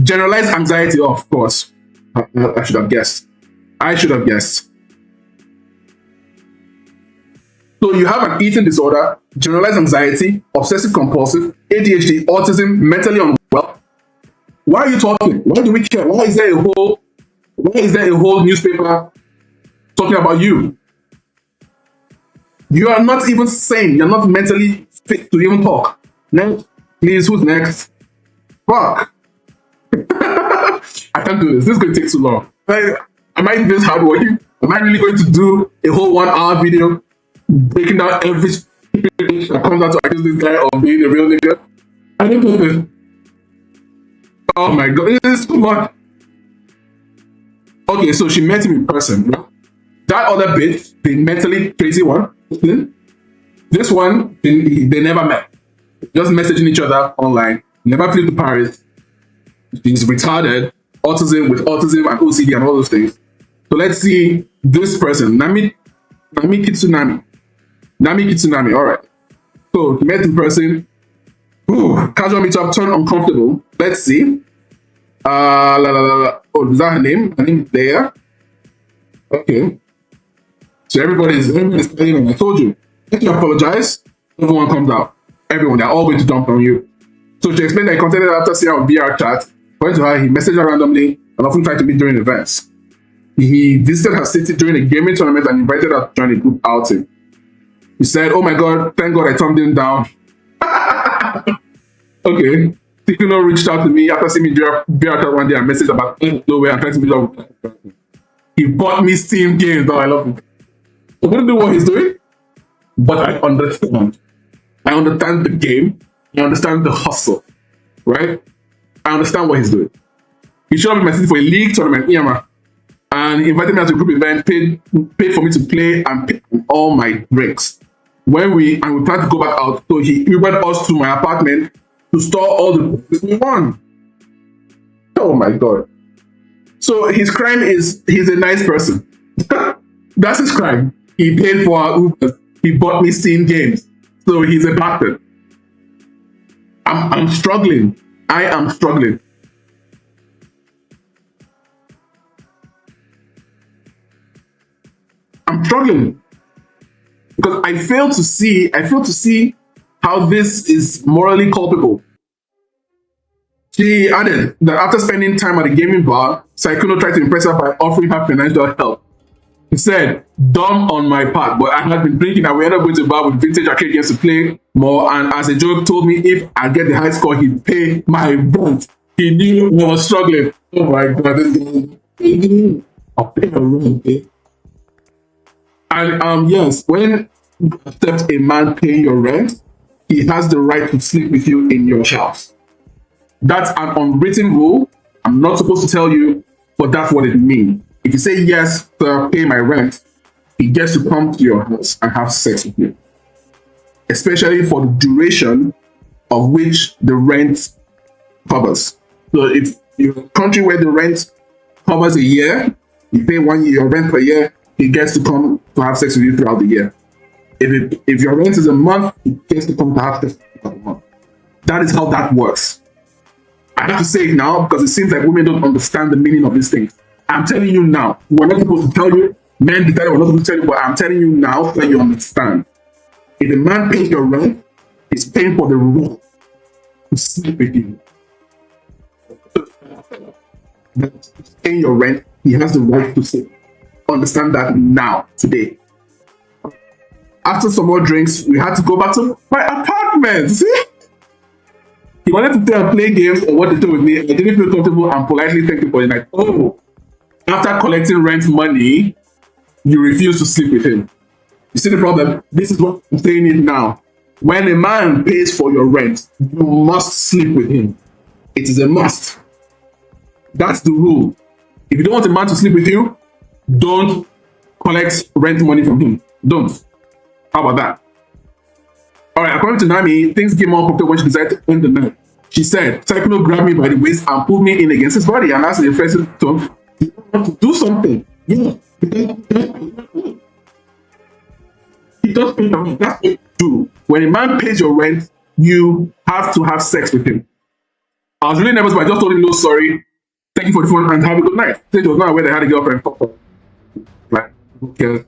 Generalized anxiety, of course. I should have guessed. So you have an eating disorder, generalized anxiety, obsessive compulsive, ADHD, autism, mentally unwell. Why are you talking? Why do we care? Why is there a whole newspaper talking about you? You are not even sane. You're not mentally fit to even talk. Next, please, who's next? Fuck. I can't do this. This is going to take too long. Am I this hardworking? Am I really going to do a whole 1 hour video breaking down every thing that comes out to accuse this guy of being a real nigga? I don't do this. Oh my God, it is too much. Okay, so she met him in person. Right? That other bitch, the mentally crazy one, this one, they never met. Just messaging each other online. Never flew to Paris. She's retarded, autism with autism and OCD and all those things. So let's see this person, Nami Kitsunami. All right. So met in person. Casual meetup, turn uncomfortable. Let's see. Oh, is that her name? Her name is Leia. Okay. So everybody's playing. I told you. If you apologize, everyone comes out. Everyone, they're all going to dump on you. So she explained that he contacted her after seeing our BR chat. According to her, he messaged her randomly and often tried to meet during events. He visited her city during a gaming tournament and invited her to join a group outing. He said, "Oh my God, thank God I turned him down." Okay. Sykkuno reached out to me after seeing me BR chat one day and messaged about nowhere and tried to meet up. He bought me Steam games. Oh, I love it. I wouldn't know what he's doing, but I understand. I understand the game. I understand the hustle, right? I understand what he's doing. He showed up in my city for a league tournament, EMA, and he invited me to a group event, paid for me to play and paid for all my drinks. When we planned to go back out, so he Ubered us to my apartment to store all the drinks we won. Oh my God. So his crime is he's a nice person. That's his crime. He paid for our Ubers. He bought me Steam games. So he's a bastard. I'm struggling. I am struggling. I'm struggling. Because I fail to see how this is morally culpable. She added that after spending time at a gaming bar, Sykkuno tried to impress her by offering her financial help. He said, "Dumb on my part, but I had been drinking and we ended up going to a bar with vintage arcade games to play more, and as a joke told me if I get the high score, he'd pay my rent." He knew I was struggling. Oh my God, this guy. I'll pay your rent, eh? And yes, when you accept a man paying your rent, he has the right to sleep with you in your house. That's an unwritten rule. I'm not supposed to tell you, but that's what it means. If you say yes, sir, pay my rent, he gets to come to your house and have sex with you. Especially for the duration of which the rent covers. So if you're in a country where the rent covers a year, you pay 1 year, your rent per year, he gets to come to have sex with you throughout the year. If your rent is a month, he gets to come to have sex with you throughout the month. That is how that works. I have to say it now because it seems like women don't understand the meaning of these things. I'm telling you now. We're not supposed to tell you. Men decided we're not supposed to tell you, but I'm telling you now so that you understand. If a man pays your rent, he's paying for the right to sleep with you. He's paying your rent, he has the right to sleep. Understand that now, today. after some more drinks, we had to go back to my apartment. See? He wanted to play games or what to do with me. I didn't feel comfortable and politely thank him for the night. Oh, after collecting rent money, you refuse to sleep with him. You see the problem? This is what I'm saying it now. When a man pays for your rent, you must sleep with him. It is a must. That's the rule. If you don't want a man to sleep with you, don't collect rent money from him. Don't. How about that? All right, according to Nami, things get more comfortable when she decided to end the night. She said, Sykkuno grabbed me by the waist and pulled me in against his body and asked the offensive tone, "You want to do something?" Yeah. He does pay your rent. That's what you do. When a man pays your rent, you have to have sex with him. I was really nervous, but I just told him, "No, sorry. Thank you for the phone and have a good night." He was not aware that I had a girlfriend. Like, who cares?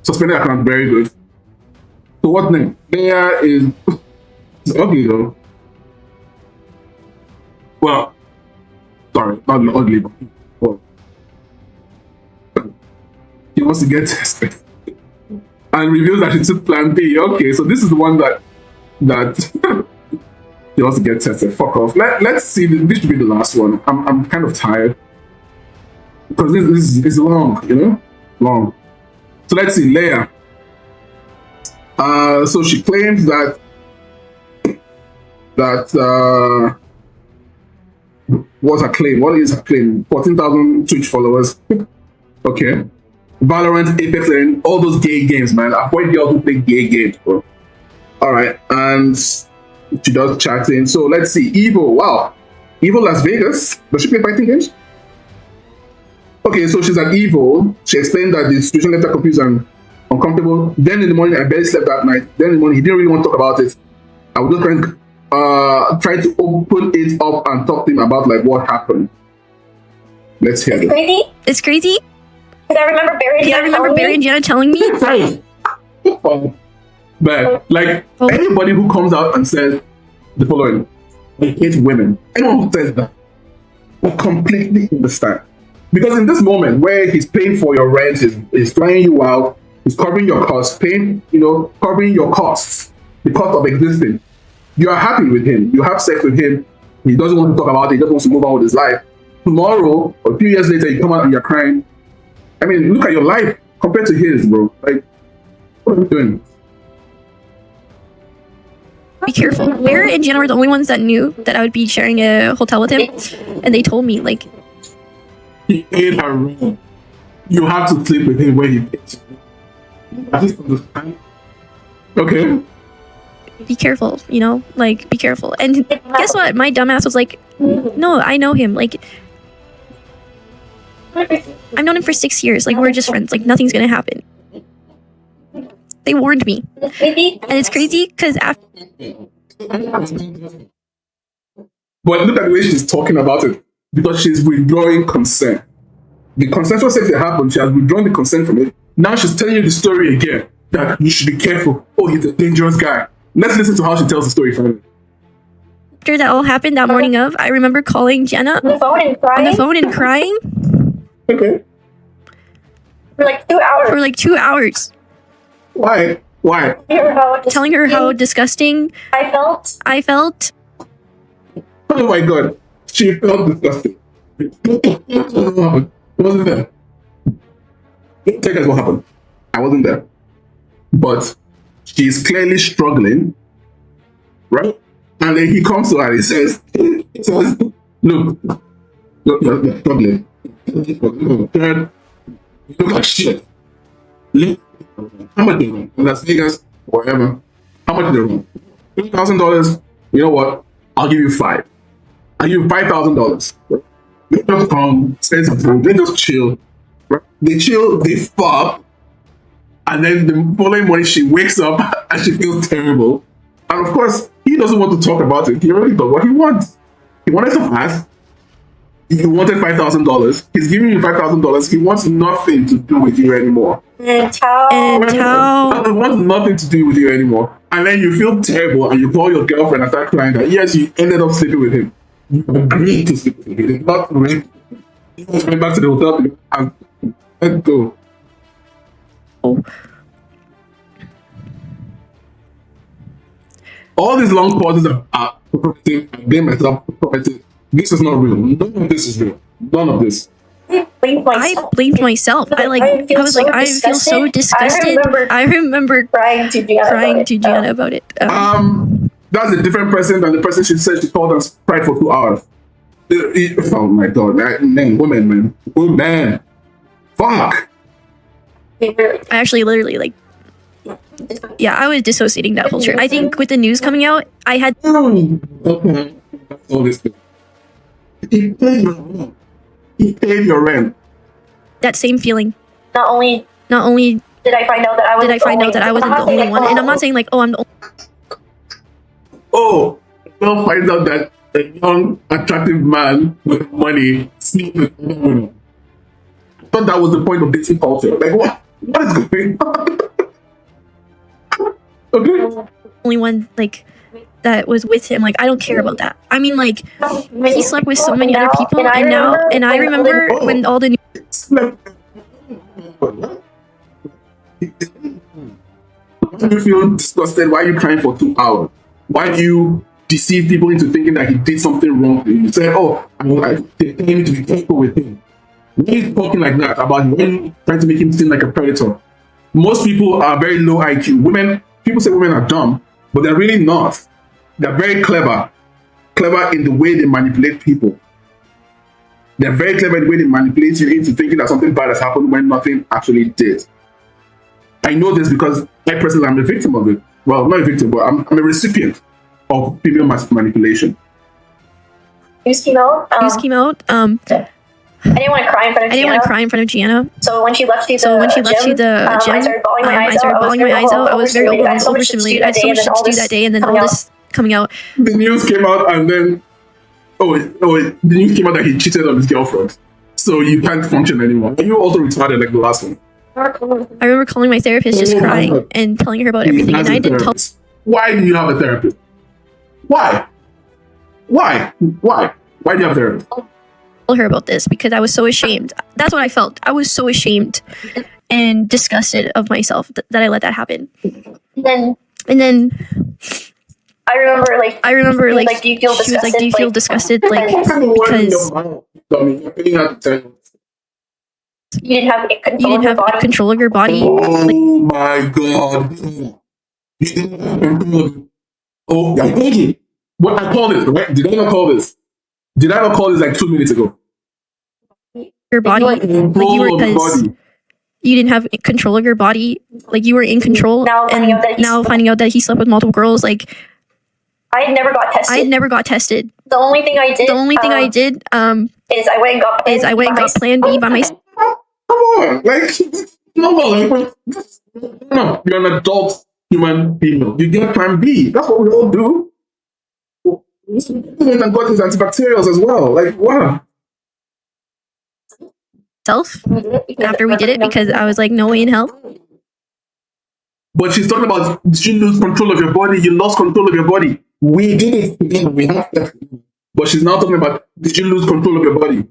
Suspended account, very good. So what name? Leia is it's ugly though. Well, sorry, not ugly, but well, he wants to get tested and reveals that she took Plan B. Okay, so this is the one that he wants to get tested. Fuck off. Let's see. This should be the last one. I'm kind of tired because this is long, you know, long. So let's see, Leia. So she claims that what's her claim? What is her claim? 14,000 Twitch followers. Okay. Valorant, Apex, and all those gay games, man. Avoid girls who play gay games, bro. All right, and she does chatting. So let's see, Evil. Wow, Evil Las Vegas. Does she play fighting games? Okay, so she's at Evil. She explained that the situation left her confused and uncomfortable. Then in the morning, I barely slept that night. Then in the morning, he didn't really want to talk about it. I would just try to open it up and talk to him about like what happened. Let's hear it. Crazy? It's crazy. Because I remember Barry and Jenna telling me. But like anybody who comes out and says the following, I hate women. Anyone who says that, I completely understand. Because in this moment where he's paying for your rent, he's flying you out, he's covering your costs, covering your costs, the cost of existing. You are happy with him. You have sex with him. He doesn't want to talk about it. He just wants to move on with his life. Tomorrow, or a few years later, you come out and you're crying. I mean, look at your life compared to his, bro. Like, what are you doing? Be careful. Bear and Jenna were the only ones that knew that I would be sharing a hotel with him, and they told me like he paid her rent. You have to sleep with him when he pays you. At least understand. Okay. Be careful, you know, like be careful. And guess what? My dumbass was like, no, I know him. Like, I've known him for 6 years. Like, we're just friends. Like, nothing's gonna happen. They warned me, and it's crazy because after. But look at the way she's talking about it, because she's withdrawing consent. The consensual sex that happened, she has withdrawn the consent from it. Now she's telling you the story again, that you should be careful. Oh, he's a dangerous guy. Let's listen to how she tells the story finally. After that all happened that morning of, I remember calling Jenna on the phone and crying. Okay. For like 2 hours. For like 2 hours. Why? Telling her how disgusting I felt. Oh my god. She felt disgusting. I wasn't there. Tell us what happened. I wasn't there. But she's clearly struggling. Right? And then he comes to her and he says, look, you're struggling. You look like shit. Look, how much do you want? Las Vegas, wherever. How much do you want? $2,000. You know what? I'll give you 5. I'll give you $5,000. They just come, spend some food, they just chill. Right? They chill, they fuck, and then the following morning she wakes up and she feels terrible. And of course, he doesn't want to talk about it. He already got what he wants. He wanted to pass. He wanted $5,000. He's giving you $5,000. He wants nothing to do with you anymore. And how? He wants nothing to do with you anymore. And then you feel terrible and you call your girlfriend and start crying that yes, you ended up sleeping with him. You agreed to sleep with him. He did not rape. He just went back to the hotel and let go. Oh. All these long pauses are prophetic. I blame myself for prophetic. This is not real. None of this is real. None of this. I blamed myself. I was like, I feel so disgusted. I remember crying to Gianna about it. That's a different person than the person she said she called and cried for 2 hours. Oh my god, man, women. Fuck. I actually literally like, yeah, I was dissociating that whole trip. I think with the news coming out, I had. Okay. That's all this thing. He paid your rent. That same feeling. Not only did I find out that I wasn't the only one, and I'm not saying like, oh, I'm the only. Oh, I'll find out that a young, attractive man with money sleeps with a woman. I thought that was the point of dating culture. Like, what? What is going on? Okay. Only one like that was with him. Like, I don't care about that. I mean, like, he slept with so many other people, and I remember when all the news. Why do you feel disgusted? Why are you crying for 2 hours? Why do you deceive people into thinking that he did something wrong? You say, oh, they need to be careful with him. Why are you talking like that about men trying to make him seem like a predator? Most people are very low IQ. People say women are dumb, but they're really not. They're very clever in the way they manipulate people. They're very clever in the way they manipulate you into thinking that something bad has happened when nothing actually did. I know this because I personally am a victim of it. Well, not a victim, but I'm a recipient of female manipulation. News came out. I didn't want to cry in front of Gianna. So when she left to the gym, I started bawling my eyes out. I was very overstimulated. I had so much to do that day, and then all this coming out. The news came out, and then the news came out that he cheated on his girlfriend. So you can't function anymore. And you also retarded like the last one. I remember calling my therapist, just crying and telling her about everything, and I didn't tell. Why do you have a therapist? Why? Why do you have a therapist? Tell her about this because I was so ashamed. That's what I felt. I was so ashamed and disgusted of myself that I let that happen. And then I remember like do you feel disgusted? She was like, do you feel disgusted? Like, because you didn't have control of your body. Oh my god. You didn't have control of it. Oh, I told you. What I called it, right? Did I not call this? Did I not call this like 2 minutes ago? Your body, like you didn't have control of your body, like you were in control, and now finding out that he slept with multiple girls, like I never got tested. The only thing I did is I went and got Plan B by myself. Come on, like no, you're an adult human being. You get Plan B. That's what we all do. And got his antibacterials as well. Like what? After we did it, because I was like, no way in hell. But she's talking about, did you lose control of your body? You lost control of your body. We did it together. We have that. But she's now talking about, did you lose control of your body?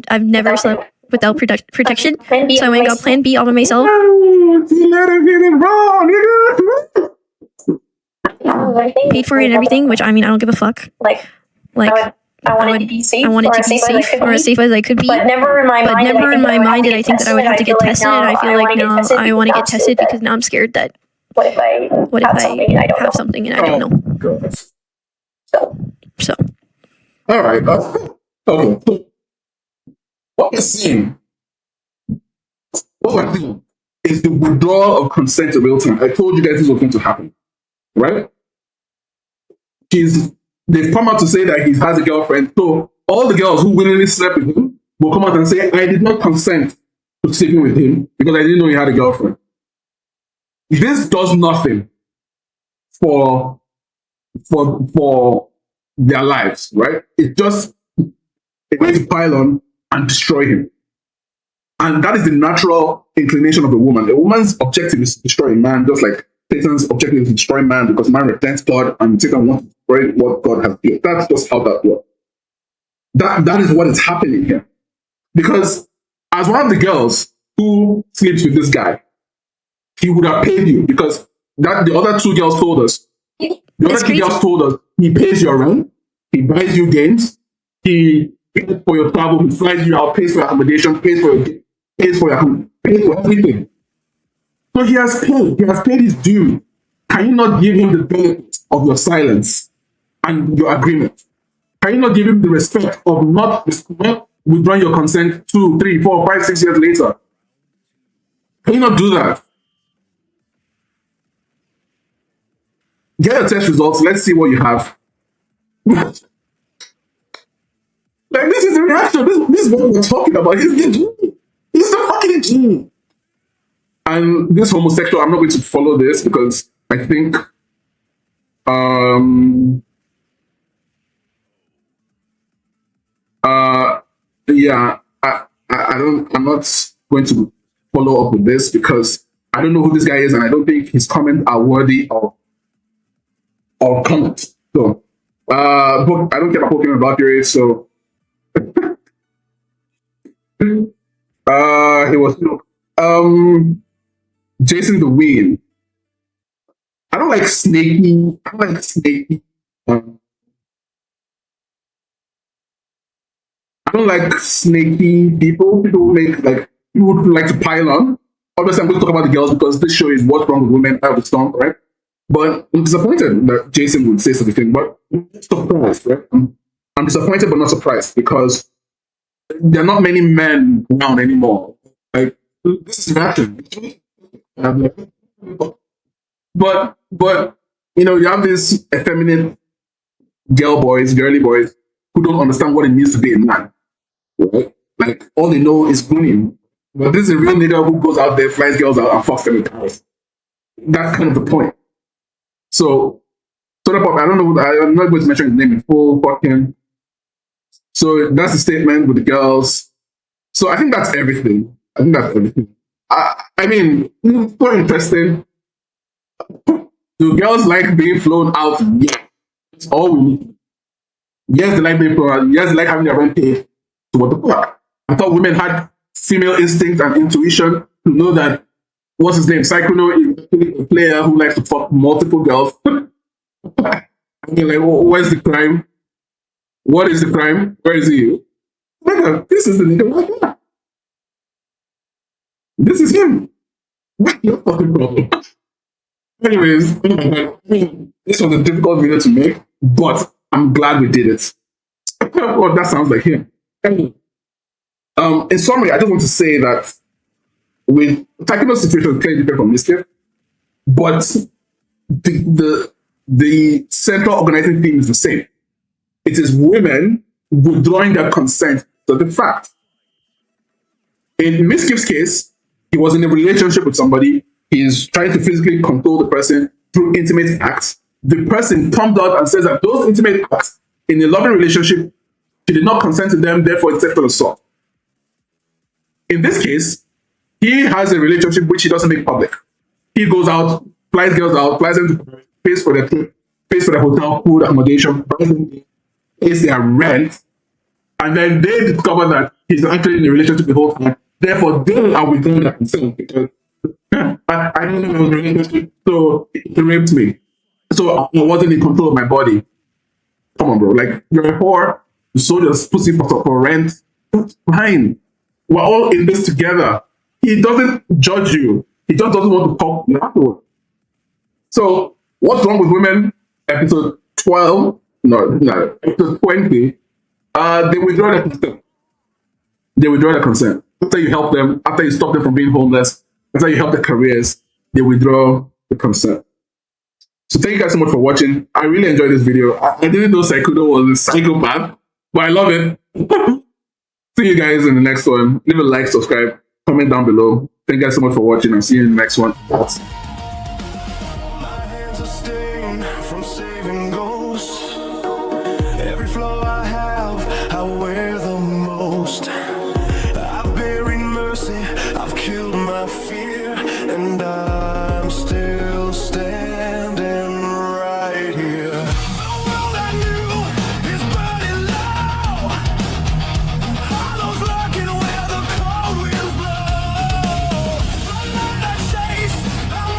I've never slept without protection, so I went and got Plan B all by myself. She let her get it wrong. Paid for it and everything, which I mean, I don't give a fuck. Like I wanted to be safe, or as safe as I could be. But never in my mind did I think that I would have to get tested. And I feel like now I want to get tested because now I'm scared that what if I have something and I don't know. So. All right. Okay. What we're seeing is the withdrawal of consent to real time. I told you guys this was going to happen, right? They've come out to say that he has a girlfriend. So all the girls who willingly slept with him will come out and say, I did not consent to sleeping with him because I didn't know he had a girlfriend. This does nothing for their lives, right? It's just a way to pile on and destroy him. And that is the natural inclination of a woman. A woman's objective is to destroy a man, just like Satan's objective is to destroy man because man represents God and Satan wants to destroy what God has built. That's just how that works. That is what is happening here. Because as one of the girls who sleeps with this guy, he would have paid you because That the other two girls told us. The other two girls told us he pays your rent, he buys you games, he pays for your travel, he flies you out, pays for your accommodation, pays for everything. So he has paid his due. Can you not give him the benefit of your silence and your agreement? Can you not give him the respect of not withdrawing your consent 2, 3, 4, 5, 6 years later? Can you not do that? Get your test results. Let's see what you have. Like, this is the reaction. This is what we're talking about. He's the G. He's the fucking G. And this homosexual, I'm not going to follow this because I think yeah, I'm not going to follow up with this because I don't know who this guy is and I don't think his comments are worthy of comment. So but I don't care about Pokimane Valkyrae, so he was Jason the Wheel. I don't like snaky. I don't like snaky people. People who like to pile on. Obviously, I'm going to talk about the girls because this show is what's wrong with women out of the storm, right? But I'm disappointed that Jason would say such a thing. But I'm surprised, right? I'm disappointed but not surprised because there are not many men around anymore. Like, this is reaction. But you know, you have these effeminate girly boys who don't understand what it means to be a man. Right? Like, all they know is grooming. But this is a real nigga who goes out there, flies girls out, and fucks them in cars. That's kind of the point. So, Soda Pop, I don't know, I'm not going to mention his name in full, fuck him. So, that's the statement with the girls. So, I think that's everything. I mean, it's so interesting. Do girls like being flown out? Yeah. That's all we need. Yes, they like being flown out. Yes, they like having their rent paid. So what the fuck? I thought women had female instinct and intuition to know that, what's his name? Sykkuno is actually a player who likes to fuck multiple girls. I mean, like, where's the crime? What is the crime? Where is he? Nigga, this is the nigga right here. This is him. What's your fucking problem? Anyways, this was a difficult video to make, but I'm glad we did it. Well, that sounds like him. In summary, I just want to say that with Sykkuno's situation is clearly different from Mischief, but the central organizing theme is the same. It is women withdrawing their consent to the fact. In Mischief's case, he was in a relationship with somebody. He is trying to physically control the person through intimate acts. The person comes out and says that those intimate acts in a loving relationship, she did not consent to them, therefore it's sexual assault. In this case, he has a relationship which he doesn't make public. He goes out, flies girls out, flies them to pays for their trip, pays for their hotel, food, accommodation, pays their rent, and then they discover that he's actually in a relationship the whole time. Therefore, they are withdrawing their consent because I don't know if it was a relationship, so he raped me. So I wasn't in control of my body. Come on, bro. Like, you're a whore, you sold your pussy for rent. That's fine. We're all in this together. He doesn't judge you. He just doesn't want to talk to you afterwards. So, what's wrong with women? Episode 12, episode 20, they withdraw their consent. They withdraw their consent. After you help them, after you stop them from being homeless, after you help their careers, they withdraw the consent. So thank you guys so much for watching. I really enjoyed this video. I didn't know Sykkuno was a psychopath, but I love it. See you guys in the next one. Leave a like, subscribe, comment down below. Thank you guys so much for watching. I'll see you in the next one. Every flow I have, I wear the most. I've buried mercy, I've killed my fear, and I'm still standing right here. The world I knew is burning low. Are those lurking where the cold winds blow? The night I chase, I'm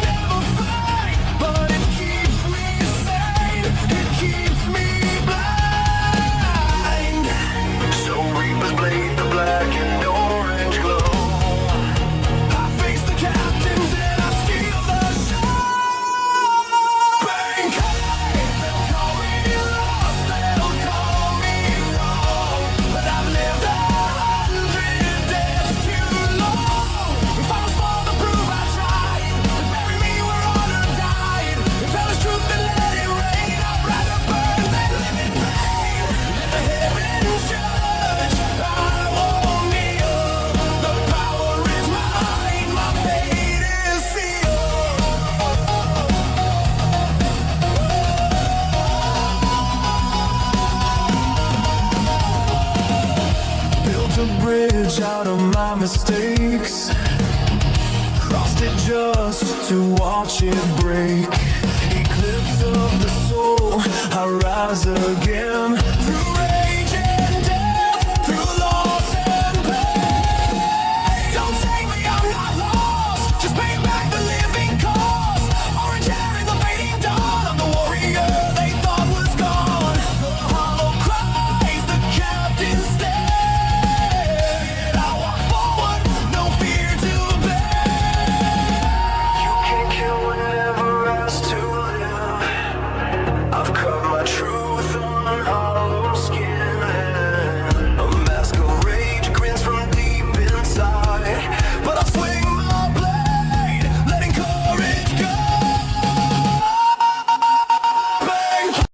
bridge out of my mistakes. Crossed it just to watch it break. Eclipse of the soul, I rise again through